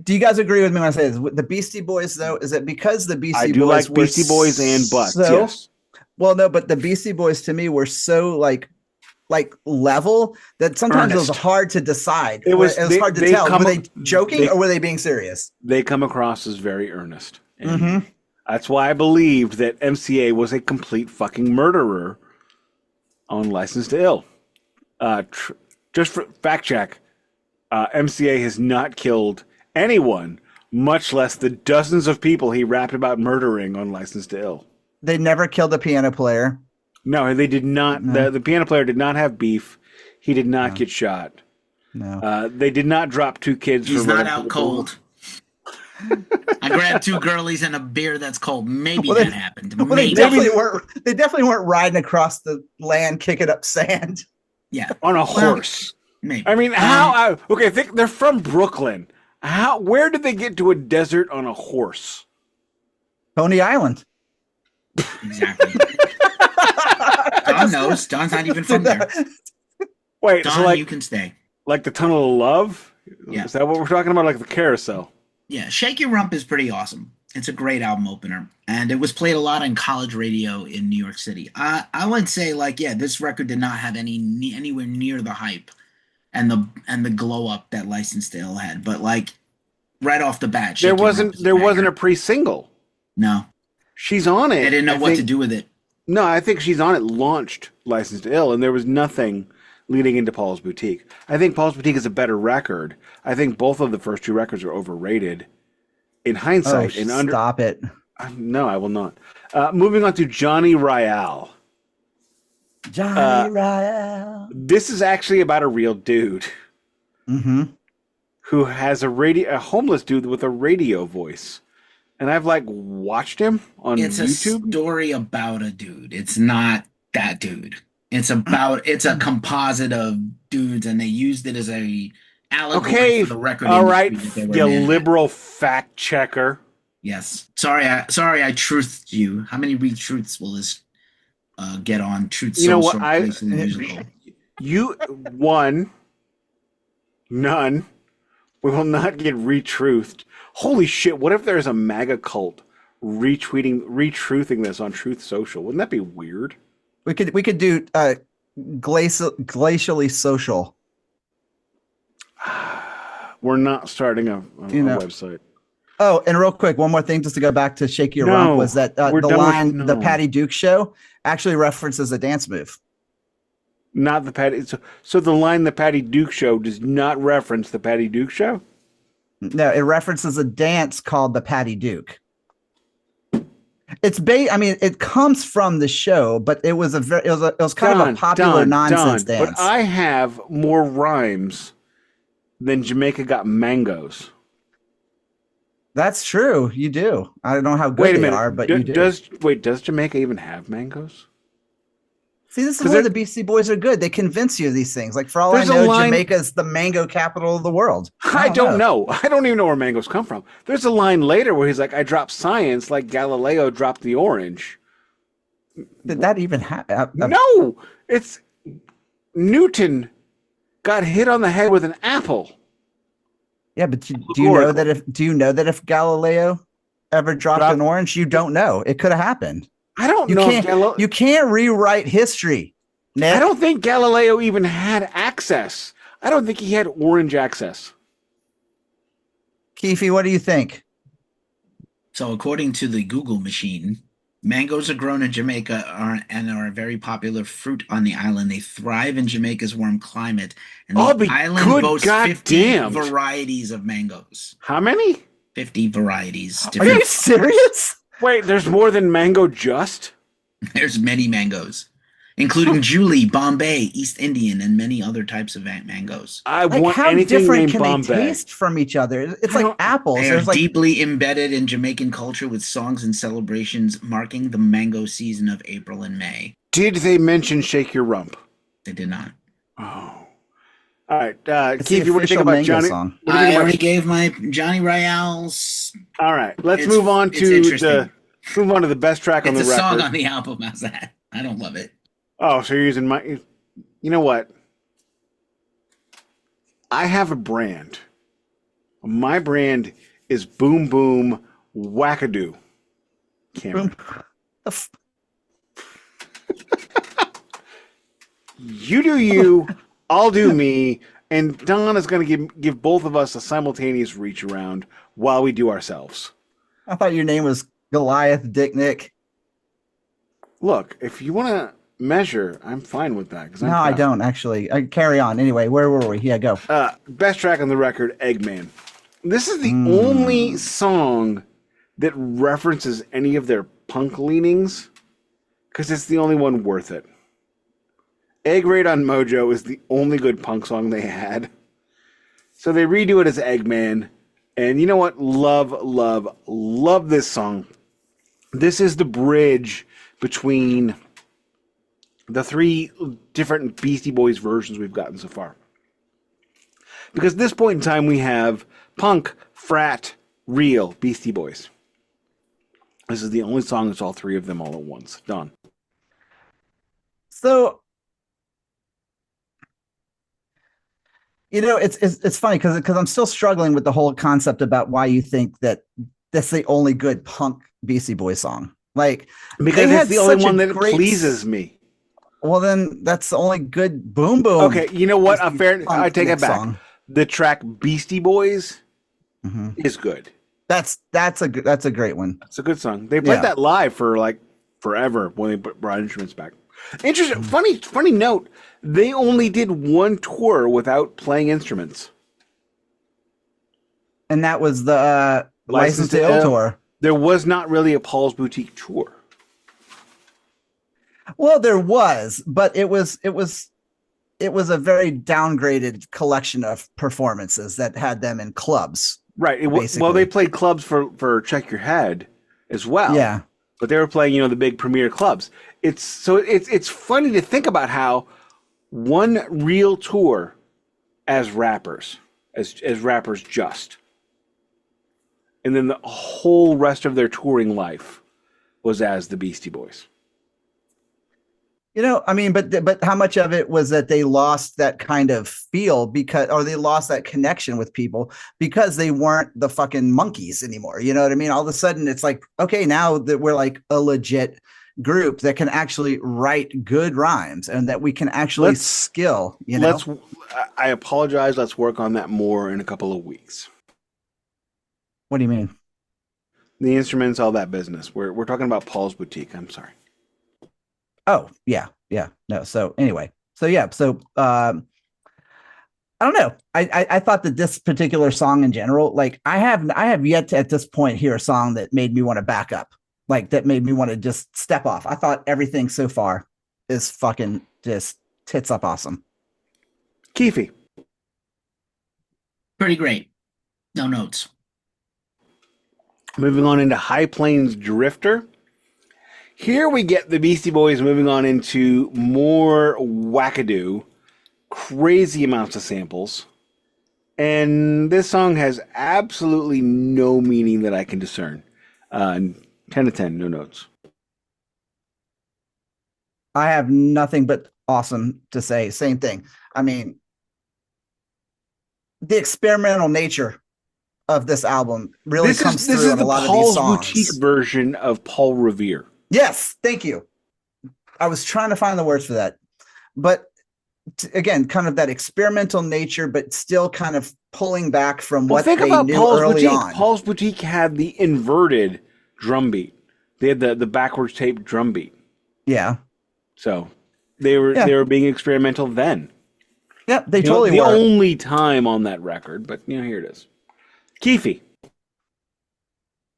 Do you guys agree with me when I say this? The Beastie Boys, though, is it because the Beastie Boys like Beastie Boys and Butts, yes. Well, no, but the Beastie Boys to me were so like level that sometimes it was hard to decide. It was hard to tell. Were they joking or were they being serious? They come across as very earnest. That's why I believed that MCA was a complete fucking murderer on License to Ill. Just for fact check, MCA has not killed anyone, much less the dozens of people he rapped about murdering on License to Ill. They never killed the piano player. No, they did not. No. The piano player did not have beef. He did not get shot. No. They did not drop 2 kids. He's not out cold. I grabbed 2 girlies and a beer that's cold. Maybe that happened. Well, they definitely weren't riding across the land kicking up sand. Yeah, on a horse. Maybe. I mean, how? Okay, they're from Brooklyn. How? Where did they get to a desert on a horse? Coney Island. Exactly. Don knows. Don's not even from there. Wait, Don, so like you can stay. Like the Tunnel of Love? Yeah. Is that what we're talking about? Like the carousel? Yeah, Shake Your Rump is pretty awesome. It's a great album opener, and it was played a lot on college radio in New York City. I would say, like, yeah, this record did not have anywhere near the hype and the glow up that License to Ill had, but like right off the bat, there wasn't a pre-single. No, she's on it. They didn't know what to do with it. No, I think She's on it launched License to Ill, and there was nothing leading into Paul's Boutique. I think Paul's Boutique is a better record. I think both of the first 2 records are overrated. In hindsight, stop it. No, I will not. Moving on to Johnny Royale. Johnny Royale. This is actually about a real dude who has a homeless dude with a radio voice. And I've like watched him on YouTube. It's a story about a dude. It's not that dude. It's a composite of dudes, and they used it as a allegory for the record. All right, you liberal fact checker. Yes. Sorry, I truthed you. How many retruths will this get on Truth Social? You one, none. We will not get retruthed. Holy shit! What if there's a MAGA cult retruthing this on Truth Social? Wouldn't that be weird? We could do glacially social. We're not starting a website. Oh, and real quick, one more thing just to go back to Shake Your Rump was that the line, the Patty Duke show, actually references a dance move. Not the Patty. So the line, the Patty Duke show, does not reference the Patty Duke show? No, it references a dance called the Patty Duke. It comes from the show, but it was kind of a popular nonsense dance. But I have more rhymes than Jamaica Got Mangoes. That's true. You do. I don't know how good they are, but you do. Does Jamaica even have mangoes? See, this is where the Beastie Boys are good. They convince you of these things. Like, for all I know, Jamaica is the mango capital of the world. I don't know. I don't even know where mangoes come from. There's a line later where he's like, I dropped science like Galileo dropped the orange. Did that even happen? No! It's Newton got hit on the head with an apple. Yeah, but do you know that if Galileo ever dropped an orange, you don't know. It could have happened. I don't know. You can't rewrite history, Nick. I don't think Galileo even had access. I don't think he had orange access. Keefy, what do you think? So according to the Google machine, mangoes are grown in Jamaica and are a very popular fruit on the island. They thrive in Jamaica's warm climate. And the island boasts 50 varieties of mangoes. How many? 50 varieties. Are you serious? Wait, there's more than Mango Just? There's many mangoes, including Julie, Bombay, East Indian, and many other types of mangoes. I want how anything different can Bombay. They taste from each other? It's like apples. They are deeply embedded in Jamaican culture with songs and celebrations marking the mango season of April and May. Did they mention Shake Your Rump? They did not. Oh. All right, Keefy, what do you think about Johnny? I already gave my Johnny Royale's. All right, let's move on to the best track on the record. It's a song on the album. How's that? I don't love it. Oh, so you're using my... You know what? I have a brand. My brand is Boom Boom Wackadoo. Cameron. You do you, I'll do me, and Don is going to give both of us a simultaneous reach around while we do ourselves. I thought your name was Goliath Dick Nick. Look, if you want to measure, I'm fine with that. No, I don't actually. I carry on anyway. Where were we? Yeah, go. Best track on the record, Eggman. This is the only song that references any of their punk leanings, because it's the only one worth it. Egg Raid on Mojo is the only good punk song they had. So they redo it as Eggman. And you know what? Love, love, love this song. This is the bridge between the three different Beastie Boys versions we've gotten so far. Because at this point in time, we have punk, frat, real Beastie Boys. This is the only song that's all three of them all at once. Done. So, you know, it's funny because I'm still struggling with the whole concept about why you think that that's the only good punk Beastie Boys song. Like, because it's the only one that pleases me. Well, then that's the only good boom boom. Okay, you know what? I take it back. Song. The track Beastie Boys is good. That's a great one. It's a good song. They played that live for like forever when they brought instruments back. Interesting. Funny note. They only did one tour without playing instruments, and that was the License to Ill tour. There was not really a Paul's Boutique tour. Well, there was, but it was a very downgraded collection of performances that had them in clubs. Right. Well, they played clubs for Check Your Head as well. Yeah. But they were playing, the big premier clubs. It's funny to think about how one real tour as rappers, as rappers just, and then the whole rest of their touring life was as the Beastie Boys. I mean, but how much of it was that they lost that kind of feel or they lost that connection with people because they weren't the fucking monkeys anymore? You know what I mean? All of a sudden it's like, okay, now that we're like a legit group that can actually write good rhymes and that we can actually skill, I apologize. Let's work on that more in a couple of weeks. What do you mean? The instruments, all that business. We're talking about Paul's Boutique. I'm sorry. Oh, yeah. No. So anyway, I don't know. I thought that this particular song in general, like I have yet to at this point hear a song that made me want to back up, like that made me want to just step off. I thought everything so far is fucking just tits up awesome. Keefy. Pretty great. No notes. Moving on into High Plains Drifter. Here we get the Beastie Boys moving on into more wackadoo, crazy amounts of samples. And this song has absolutely no meaning that I can discern. 10 to 10, no notes. I have nothing but awesome to say. Same thing. I mean, the experimental nature of this album really comes through in a lot of these songs. This is the Paul's Boutique version of Paul Revere. Yes, thank you. I was trying to find the words for that. But again, kind of that experimental nature, but still kind of pulling back from what they knew early on. Paul's Boutique had the inverted drum beat. They had the backwards taped drum beat. Yeah. So they were being experimental then. Yeah, they totally were. The only time on that record, but here it is. Keefy.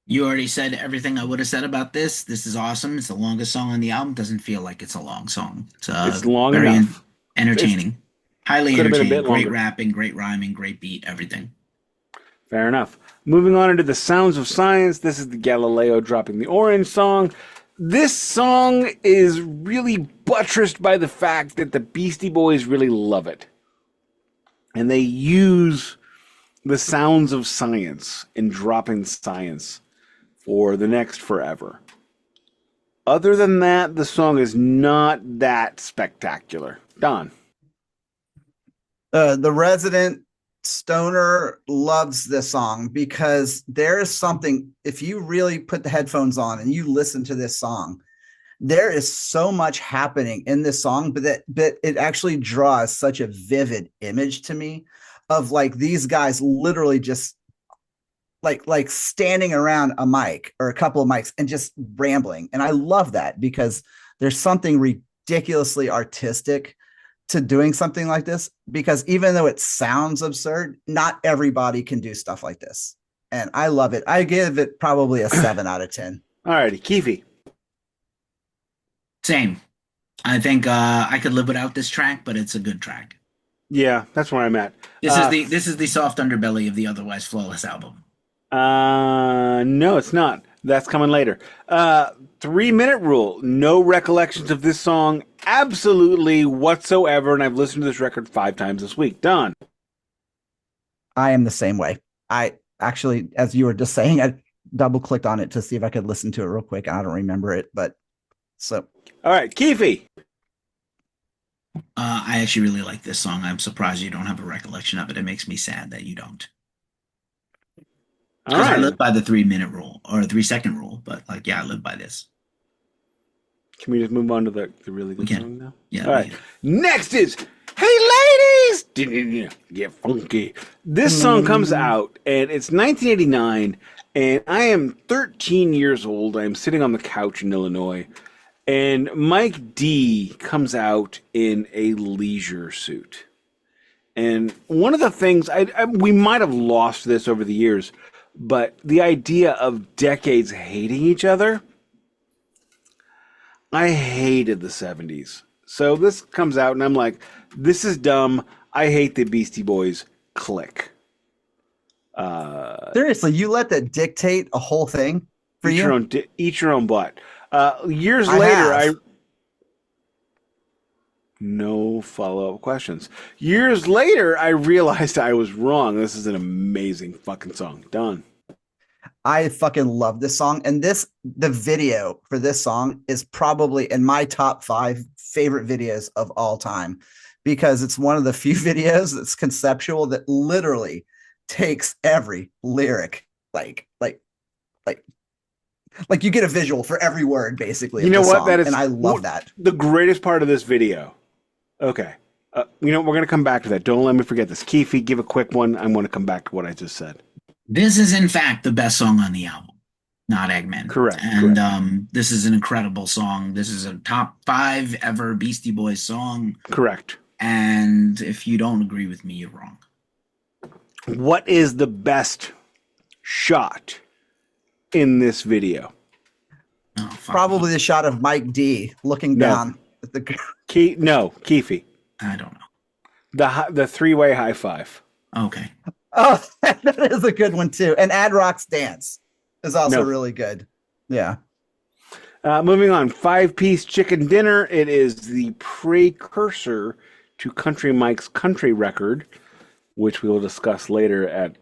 You already said everything I would have said about this. This is awesome. It's the longest song on the album. Doesn't feel like it's a long song. It's long enough. Entertaining. Highly entertaining. Great rapping, great rhyming, great beat, everything. Fair enough. Moving on into the Sounds of Science. This is the Galileo Dropping the Orange song. This song is really buttressed by the fact that the Beastie Boys really love it. And they use the sounds of science in dropping science for the next forever. Other than that, the song is not that spectacular. Don. The resident stoner loves this song because there is something, if you really put the headphones on and you listen to this song, there is so much happening in this song, but it actually draws such a vivid image to me of like these guys literally just like standing around a mic or a couple of mics and just rambling. And I love that because there's something ridiculously artistic to doing something like this, because even though it sounds absurd, not everybody can do stuff like this. And I love it. I give it probably a 7 out of 10. All righty, Keefy. Same. I think I could live without this track, but it's a good track. Yeah, that's where I'm at. This is the soft underbelly of the otherwise flawless album. No, it's not. That's coming later. 3-minute rule. No recollections of this song absolutely whatsoever, and I've listened to this record 5 times this week. Done. I am the same way. I actually, as you were just saying, I double clicked on it to see if I could listen to it real quick. I don't remember it, but so. All right, Keefy. I actually really like this song. I'm surprised you don't have a recollection of it. It makes me sad that you don't. All right. I live by the 3-minute rule or 3-second rule, but like, yeah, I live by this. Can we just move on to the really good song now? Yeah. All right. Next is Hey Ladies! Get funky. This song comes out, and it's 1989, and I am 13 years old. I am sitting on the couch in Illinois, and Mike D comes out in a leisure suit. And one of the things, we might have lost this over the years, but the idea of decades hating each other, I hated the 70s. So this comes out and I'm like, this is dumb. I hate the Beastie Boys. Click. Seriously, you let that dictate a whole thing for you? Eat your own butt. Years later, no follow-up questions. Years later, I realized I was wrong. This is an amazing fucking song. Done. I fucking love this song. And the video for this song is probably in my top 5 favorite videos of all time, because it's one of the few videos that's conceptual that literally takes every lyric, like you get a visual for every word, basically. You know what? Song, that is, and I love that. The greatest part of this video. Okay. We're going to come back to that. Don't let me forget this. Keefy, give a quick one. I want to come back to what I just said. This is, in fact, the best song on the album, not Eggman. Correct. And this is an incredible song. This is a top 5 ever Beastie Boys song. Correct. And if you don't agree with me, you're wrong. What is the best shot in this video? Oh, Probably the shot of Mike D looking down at the Keefy. I don't know. The 3-way high five. Okay. Oh, that is a good one too. And Ad Rock's dance is also really good. Yeah. Moving on, 5-piece chicken dinner. It is the precursor to Country Mike's country record, which we will discuss later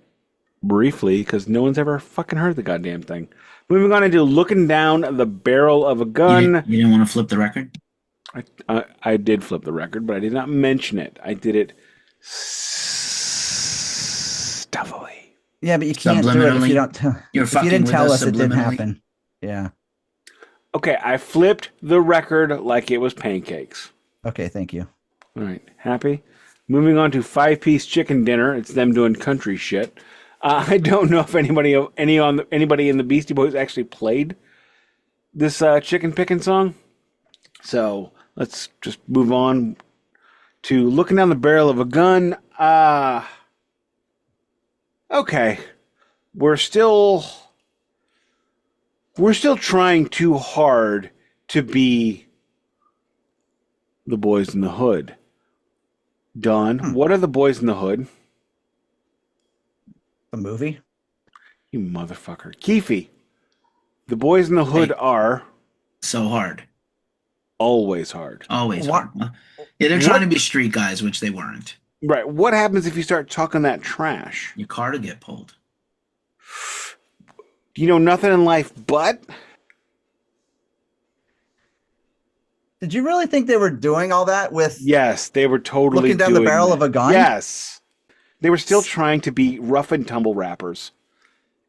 briefly, because no one's ever fucking heard the goddamn thing. Moving on into looking down the barrel of a gun. You didn't want to flip the record? I did flip the record, but I did not mention it. I did it stuffily. Yeah, but you can't do it if you don't tell. If you didn't tell us, it didn't happen. Yeah. Okay, I flipped the record like it was pancakes. Okay, thank you. All right, happy? Moving on to 5-piece chicken dinner. It's them doing country shit. I don't know if anybody in the Beastie Boys actually played this chicken picking song. So let's just move on to looking down the barrel of a gun. Okay, we're still trying too hard to be the Boys in the Hood. Don, what are the Boys in the Hood? The movie? You motherfucker. Keefy, the Boys in the Hood are... So hard. Always hard. Always hard. Yeah, they're trying to be street guys, which they weren't. Right. What happens if you start talking that trash? Your car to get pulled. Do you know nothing in life but... Did you really think they were doing all that with... Yes, they were totally looking down the barrel of a gun? Yes. They were still trying to be rough and tumble rappers.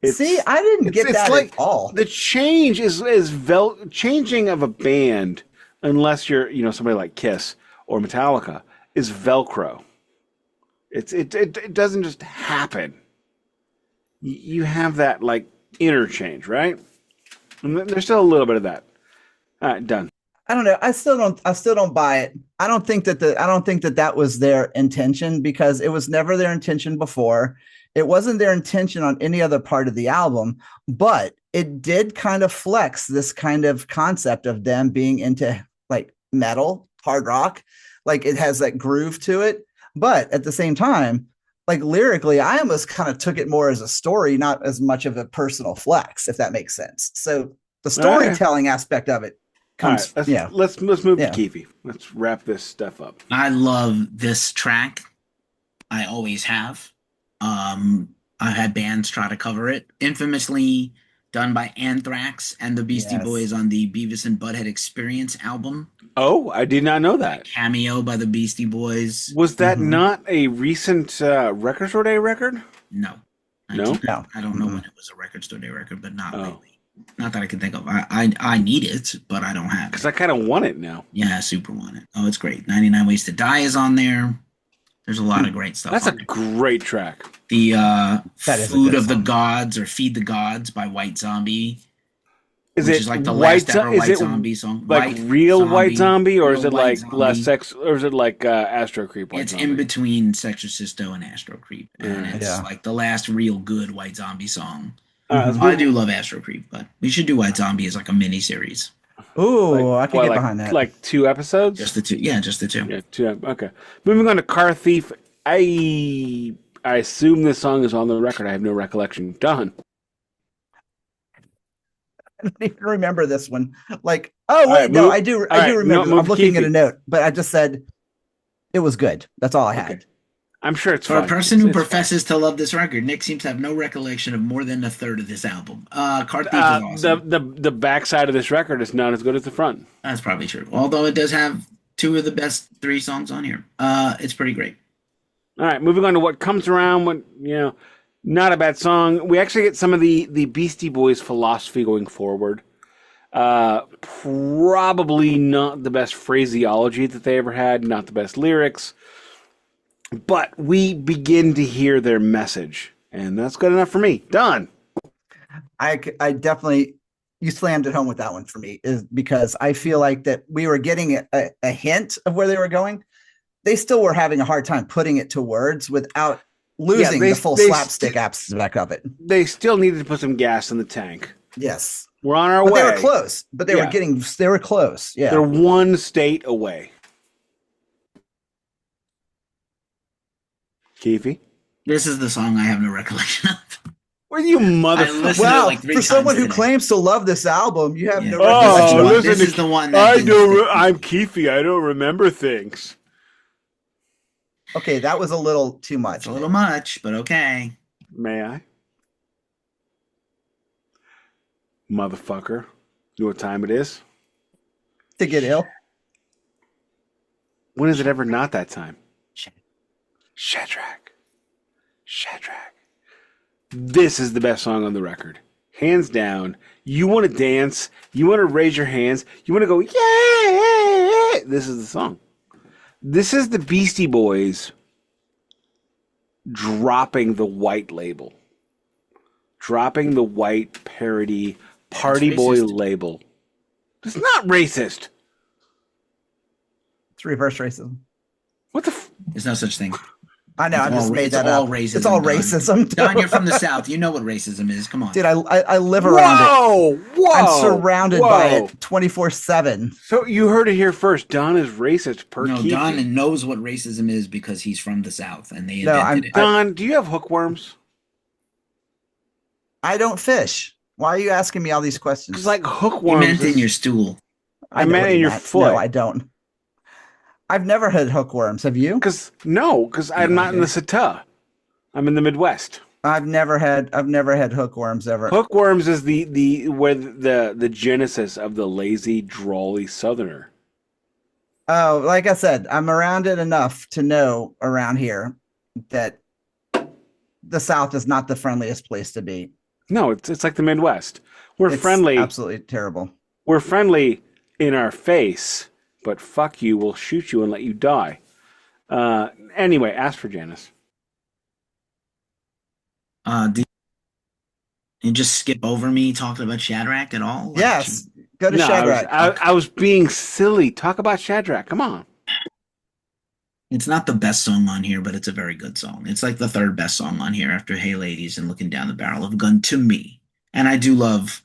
See, I didn't get that like, at all. The change is changing of a band, unless you're, somebody like Kiss or Metallica, is Velcro. It doesn't just happen. You have that like interchange, right? And there's still a little bit of that. All right, done. I don't know. I still don't buy it. I don't think that was their intention, because it was never their intention before. It wasn't their intention on any other part of the album, but it did kind of flex this kind of concept of them being into like metal, hard rock. Like it has that groove to it. But at the same time, like lyrically, I almost kind of took it more as a story, not as much of a personal flex, if that makes sense. So the storytelling aspect of it comes. All right, let's move to Keefy. Let's wrap this stuff up. I love this track. I always have. I've had bands try to cover it. Infamously done by Anthrax and the Beastie Boys on the Beavis and Butthead Experience album. Oh, I did not know that. Cameo by the Beastie Boys. Was that not a recent Record Store Day record? No. No? I don't know when it was a Record Store Day record, but not lately. Not that I can think of. I need it, but I don't have it. Because I kind of want it now. Yeah, I super want it. Oh, it's great. 99 Ways to Die is on there. There's a lot of great stuff. That's a great track. The Food of the Gods or Feed the Gods by White Zombie. Is which it is like the White last ever White Zombie song? Like real White Zombie, or is it like less sex, or is it like Astro Creep? It's in between Sexorcisto and Astro Creep, and it's like the last real good White Zombie song. I do love Astro Creep, but we should do White Zombie as like a mini series. Ooh, I can get behind that. Like 2 episodes? Just the 2. Yeah, just the 2. Yeah, 2. Okay. Moving on to Car Thief. I assume this song is on the record. I have no recollection. Don. I don't even remember this one. Like, I do remember. I'm looking at a note, but I just said it was good. That's all I had. Okay. I'm sure it's for fine. a person who professes to love this record. Nick seems to have no recollection of more than a third of this album. Car Thief is awesome. The backside of this record is not as good as the front. That's probably true. Although it does have 2 of the best 3 songs on here. It's pretty great. All right, moving on to What Comes Around. Not a bad song. We actually get some of the Beastie Boys philosophy going forward. Probably not the best phraseology that they ever had. Not the best lyrics. But we begin to hear their message, and that's good enough for me. Done. I definitely, you slammed it home with that one for me, is because I feel like that we were getting a hint of where they were going. They still were having a hard time putting it to words without losing the full slapstick aspect of it. They still needed to put some gas in the tank. Yes. We're on our way. They were close, but they were close. Yeah. They're one state away. Keefy? This is the song I have no recollection of. Where you motherfucker? Wow, like for someone who claims to love this album, you have no recollection. This is the one. I'm Keefy. I don't remember things. Okay, that was a little too much. It's a little much, but okay. May I? Motherfucker. You know what time it is? To get ill. When is it ever not that time? Shadrach. This is the best song on the record. Hands down. You want to dance. You want to raise your hands. You want to go, yeah. This is the song. This is the Beastie Boys dropping the white label. Dropping the white parody party boy label. It's not racist. It's reverse racism. What the There's no such thing. I know. I just made that up. Racism, it's all racism. Don, you're from the South. You know what racism is. Come on. Dude, I live around it. Whoa! I'm surrounded by it 24/7. So you heard it here first. Don is racist per Keefy. Don knows what racism is because he's from the South and they invented it. Don, do you have hookworms? I don't fish. Why are you asking me all these questions? Because like hookworms. You meant in your stool. I meant in your foot. No, I don't. I've never had hookworms. Have you? Because I'm not in the Sata. I'm in the Midwest. I've never had hookworms ever. Hookworms is the genesis of the lazy, drawly Southerner. Oh, like I said, I'm around it enough to know around here that the South is not the friendliest place to be. No, it's like the Midwest. It's friendly. Absolutely terrible. We're friendly in our face. But fuck you, we'll shoot you and let you die. Anyway, ask for Janice. Did you just skip over me talking about Shadrach at all? Yes. Go to Shadrach. I was being silly. Talk about Shadrach. Come on. It's not the best song on here, but it's a very good song. It's like the third best song on here after Hey Ladies and Looking Down the Barrel of a Gun to me. And I do love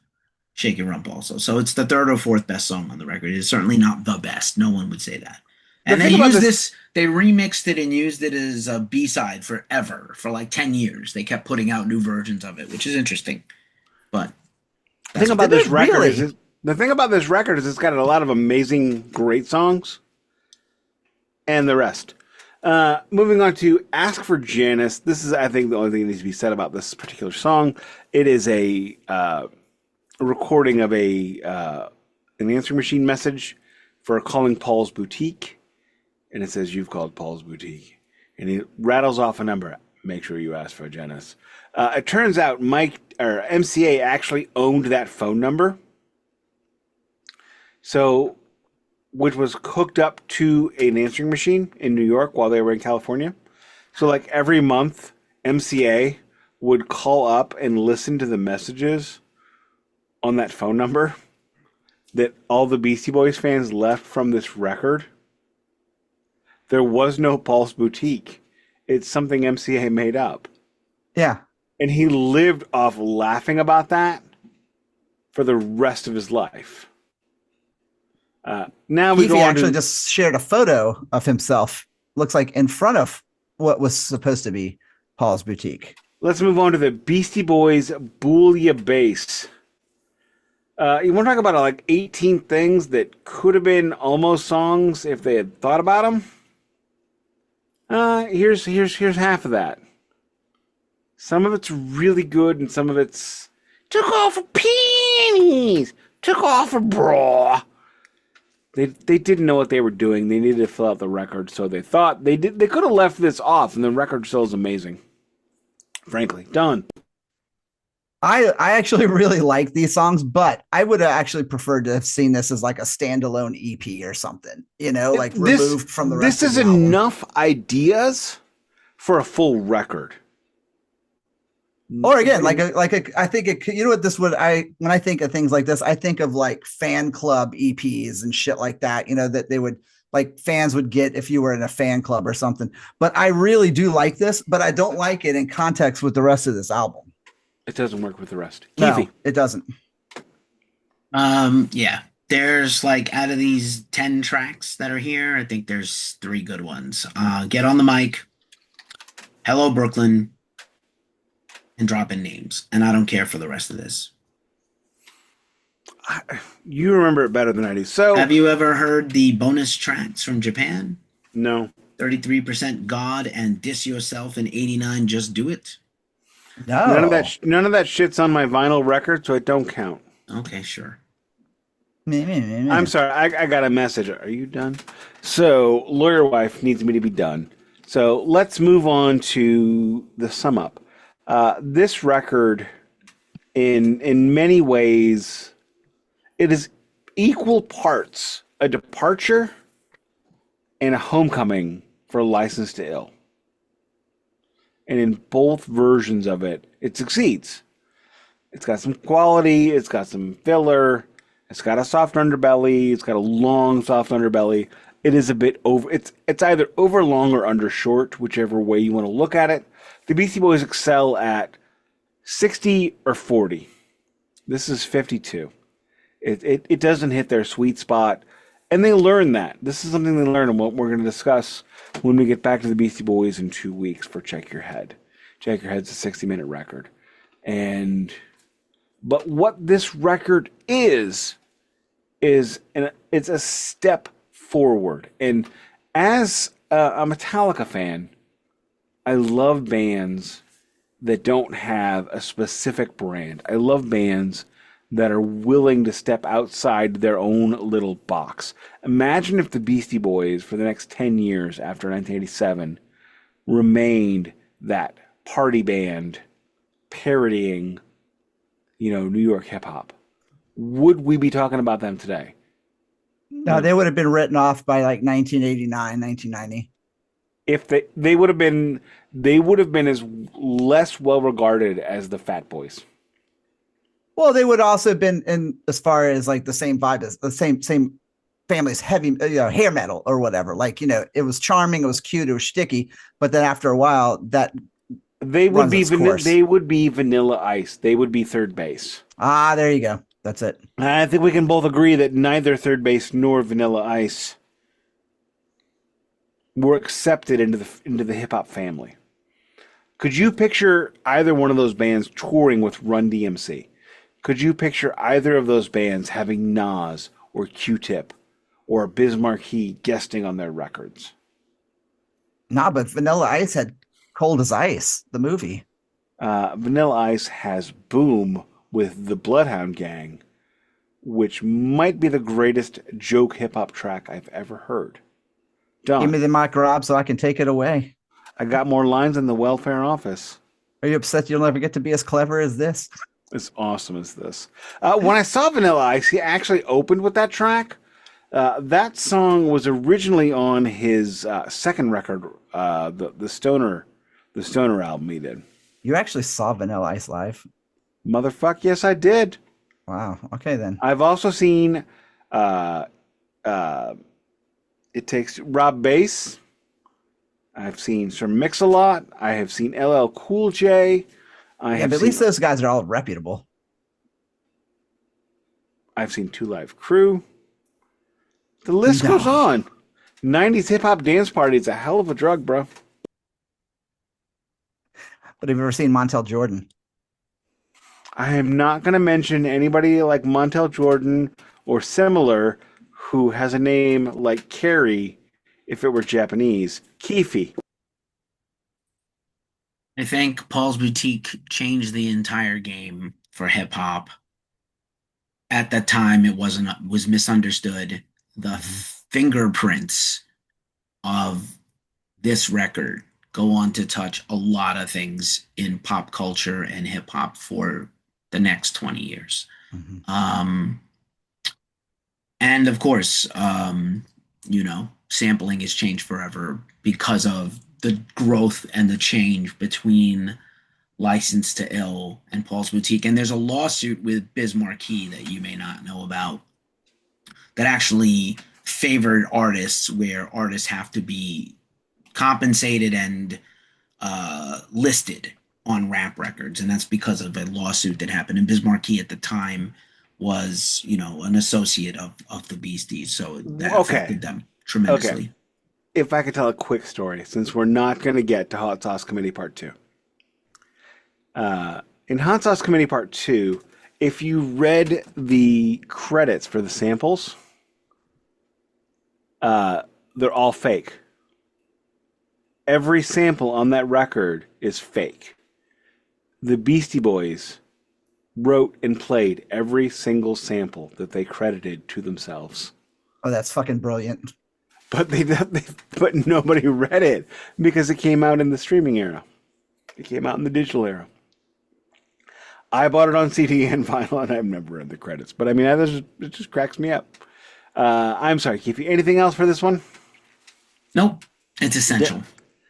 Shake Your Rump also. So it's the third or fourth best song on the record. It's certainly not the best. No one would say that. And they used they remixed it and used it as a B-side forever, for like 10 years. They kept putting out new versions of it, which is interesting. But the thing about this record is it's got a lot of amazing, great songs. And the rest. Moving on to Ask for Janice. This is, I think, the only thing that needs to be said about this particular song. It is a recording of an answering machine message for calling Paul's Boutique. And it says, "You've called Paul's Boutique." And he rattles off a number. Make sure you ask for Janice. It turns out MCA actually owned that phone number. So, which was hooked up to an answering machine in New York while they were in California. So like every month, MCA would call up and listen to the messages on that phone number that all the Beastie Boys fans left from this record. There was no Paul's Boutique. It's something MCA made up. Yeah. And he lived off laughing about that for the rest of his life. Now we Keefy just shared a photo of himself. Looks like in front of what was supposed to be Paul's Boutique. Let's move on to the Beastie Boys Boolia Bass. You want to talk about like 18 things that could have been almost songs if they had thought about them? Here's half of that. Some of it's really good, and some of it's took off for pennies, took off for bra. They didn't know what they were doing. They needed to fill out the record, so they thought they could have left this off, and the record still is amazing. Frankly, done. I actually really like these songs, but I would have actually preferred to have seen this as like a standalone EP or something, removed from the rest of the album. Enough ideas for a full record. Or again, I think it, you know what this would, when I think of things like this, I think of like fan club EPs and shit like that, that they would, like, fans would get if you were in a fan club or something. But I really do like this, but I don't like it in context with the rest of this album. It doesn't work with the rest. Keefy. No, it doesn't. Yeah. There's like, out of these 10 tracks that are here, I think there's 3 good ones. Get on the Mic, Hello Brooklyn, and Drop in Names. And I don't care for the rest of this. You remember it better than I do. So, have you ever heard the bonus tracks from Japan? No. 33% God and Diss Yourself, and 89 Just Do It. No. None of that shit's on my vinyl record, so it don't count. Okay, sure. I'm sorry. I got a message. Are you done? So, Lawyer Wife needs me to be done. So, let's move on to the sum up. This record, in many ways, it is equal parts a departure and a homecoming for License to Ill. And in both versions of it, it succeeds. It's got some quality, it's got some filler, it's got a soft underbelly, it's got a long soft underbelly. It is a bit over, it's either over long or under short, whichever way you want to look at it. The Beastie Boys excel at 60 or 40. This is 52. It doesn't hit their sweet spot, and they learn that. This is something they learn, and what we're going to discuss when we get back to the Beastie Boys in 2 weeks for Check Your Head. Check Your Head's a 60-minute record. But what this record is it's a step forward. And as a Metallica fan, I love bands that don't have a specific brand. I love bands that are willing to step outside their own little box. Imagine if the Beastie Boys, for the next 10 years after 1987, remained that party band parodying, New York hip-hop. Would we be talking about them today? No, they would have been written off by like 1989, 1990. If they would have been as less well regarded as the Fat Boys. Well, they would also have been in as far as like the same vibe as the same family's heavy, hair metal or whatever. Like, it was charming, it was cute, it was sticky, but then after a while, that They would runs be its course. they would be Vanilla Ice. They would be third base. Ah, there you go. That's it. I think we can both agree that neither third base nor Vanilla Ice were accepted into the hip hop family. Could you picture either one of those bands touring with Run DMC? Could you picture either of those bands having Nas or Q-Tip or Biz Markie guesting on their records? Nah, but Vanilla Ice had Cold as Ice, the movie. Vanilla Ice has Boom with the Bloodhound Gang, which might be the greatest joke hip-hop track I've ever heard. Done. Give me the mic, Rob, so I can take it away. I got more lines than the welfare office. Are you upset you'll never get to be as clever as this? As awesome as this. When I saw Vanilla Ice, he actually opened with that track. That song was originally on his second record, the Stoner album he did. You actually saw Vanilla Ice live? Motherfuck, yes, I did. Wow. Okay, then. I've also seen It Takes Rob Bass. I've seen Sir Mix-a-Lot. I have seen LL Cool J. But at least those guys are all reputable. I've seen Two Live Crew. The list goes on. 90s hip-hop dance party is a hell of a drug, bro. But have you ever seen Montel Jordan? I am not going to mention anybody like Montel Jordan or similar who has a name like Carrie if it were Japanese. Keefy. I think Paul's Boutique changed the entire game for hip hop. At that time, it was misunderstood. The fingerprints of this record go on to touch a lot of things in pop culture and hip hop for the next 20 years. And of course, sampling has changed forever because of the growth and the change between License to Ill and Paul's Boutique. And there's a lawsuit with Biz Markie that you may not know about that actually favored artists, where artists have to be compensated and listed on rap records. And that's because of a lawsuit that happened. And Biz Markie at the time was, an associate of the Beasties. So that affected them tremendously. Okay. If I could tell a quick story, since we're not going to get to Hot Sauce Committee Part 2. In Hot Sauce Committee Part 2, if you read the credits for the samples, they're all fake. Every sample on that record is fake. The Beastie Boys wrote and played every single sample that they credited to themselves. Oh, that's fucking brilliant. But but nobody read it because it came out in the streaming era. It came out in the digital era. I bought it on CD and vinyl, and I've never read the credits. But I mean, it just cracks me up. I'm sorry, Keefy. Anything else for this one? Nope. It's essential.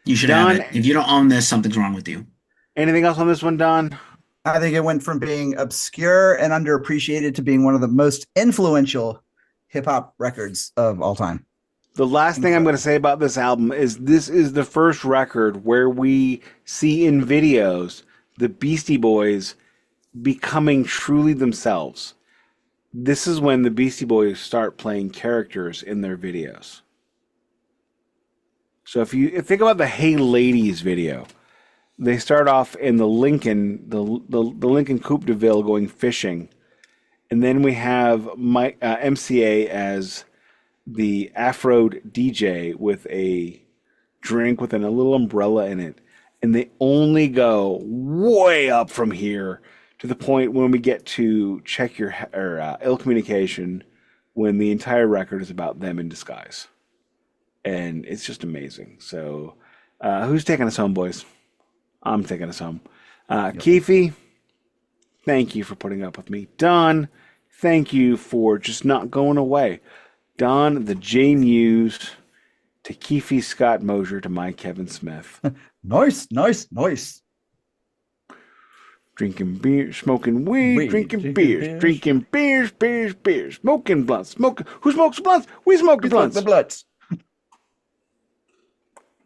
You should have it. If you don't own this, something's wrong with you. Anything else on this one, Don? I think it went from being obscure and underappreciated to being one of the most influential hip-hop records of all time. The last thing I'm going to say about this album is this is the first record where we see in videos the Beastie Boys becoming truly themselves. This is when the Beastie Boys start playing characters in their videos. So if you think about the Hey Ladies video, they start off in the Lincoln, the Lincoln Coupe de Ville going fishing. And then we have MCA as the Afro DJ with a drink with a little umbrella in it. And they only go way up from here to the point when we get to Check Your Ill Communication, when the entire record is about them in disguise. And it's just amazing. So who's taking us home, boys? I'm taking us home. Keefy, thank you for putting up with me. Don, thank you for just not going away. Don, the J Muse, to Keefy Scott Mosier, to my Kevin Smith. Nice. Drinking beer, smoking weed, drinking beers, drinking beers, smoking blunts, Who smokes blunts? We smoke blunts. The blunts.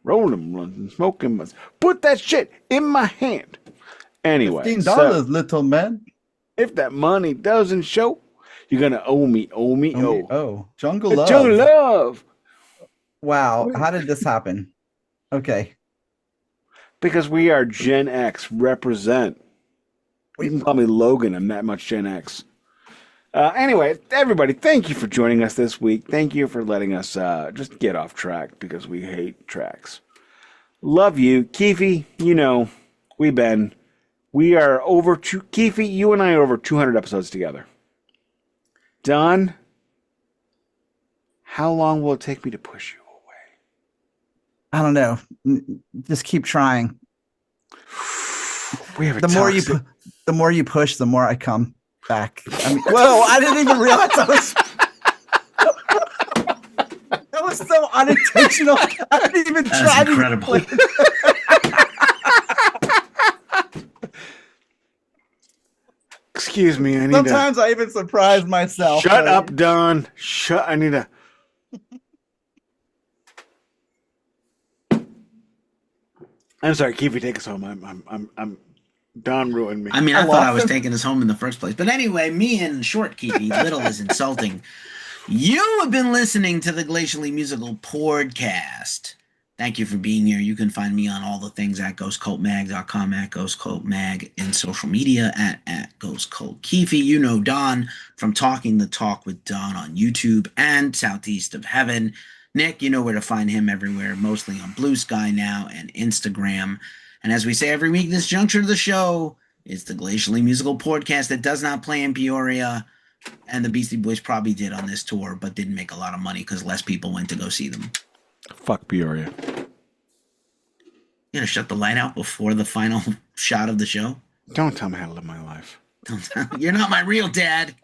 Rolling blunts and smoking blunts. Put that shit in my hand. Anyway, $15, little man. If that money doesn't show, you're gonna owe me. Jungle Love. Jungle Love. Wow, how did this happen? Okay. Because we are Gen X. Represent. You can call me Logan. I'm that much Gen X. Anyway, everybody, thank you for joining us this week. Thank you for letting us just get off track because we hate tracks. Love you. Keefy, we are over Keefy, you and I are over 200 episodes together. Don, how long will it take me to push you away? I don't know. Just keep trying. We have the more you push, the more I come back. I mean, whoa! I didn't even realize that was so unintentional. I didn't even try. That's incredible. Excuse me. Sometimes I even surprise myself. Shut up, Don. I need to. I'm sorry, Keefy, take us home. I'm Don ruined me. I mean, I thought I was taking us home in the first place. But anyway, me and short Keefy, little is insulting. You have been listening to the Glacially Musical Podcast. Thank you for being here. You can find me on all the things at ghostcultmag.com, at ghostcultmag, in social media at ghostcultkeefy. You know Don from Talking the Talk with Don on YouTube and Southeast of Heaven. Nick, you know where to find him everywhere, mostly on Blue Sky now and Instagram. And as we say every week, this juncture of the show is the Glacially Musical Podcast that does not play in Peoria. And the Beastie Boys probably did on this tour, but didn't make a lot of money because less people went to go see them. Fuck Peoria. You gonna shut the light out before the final shot of the show? Don't tell me how to live my life. You're not my real dad.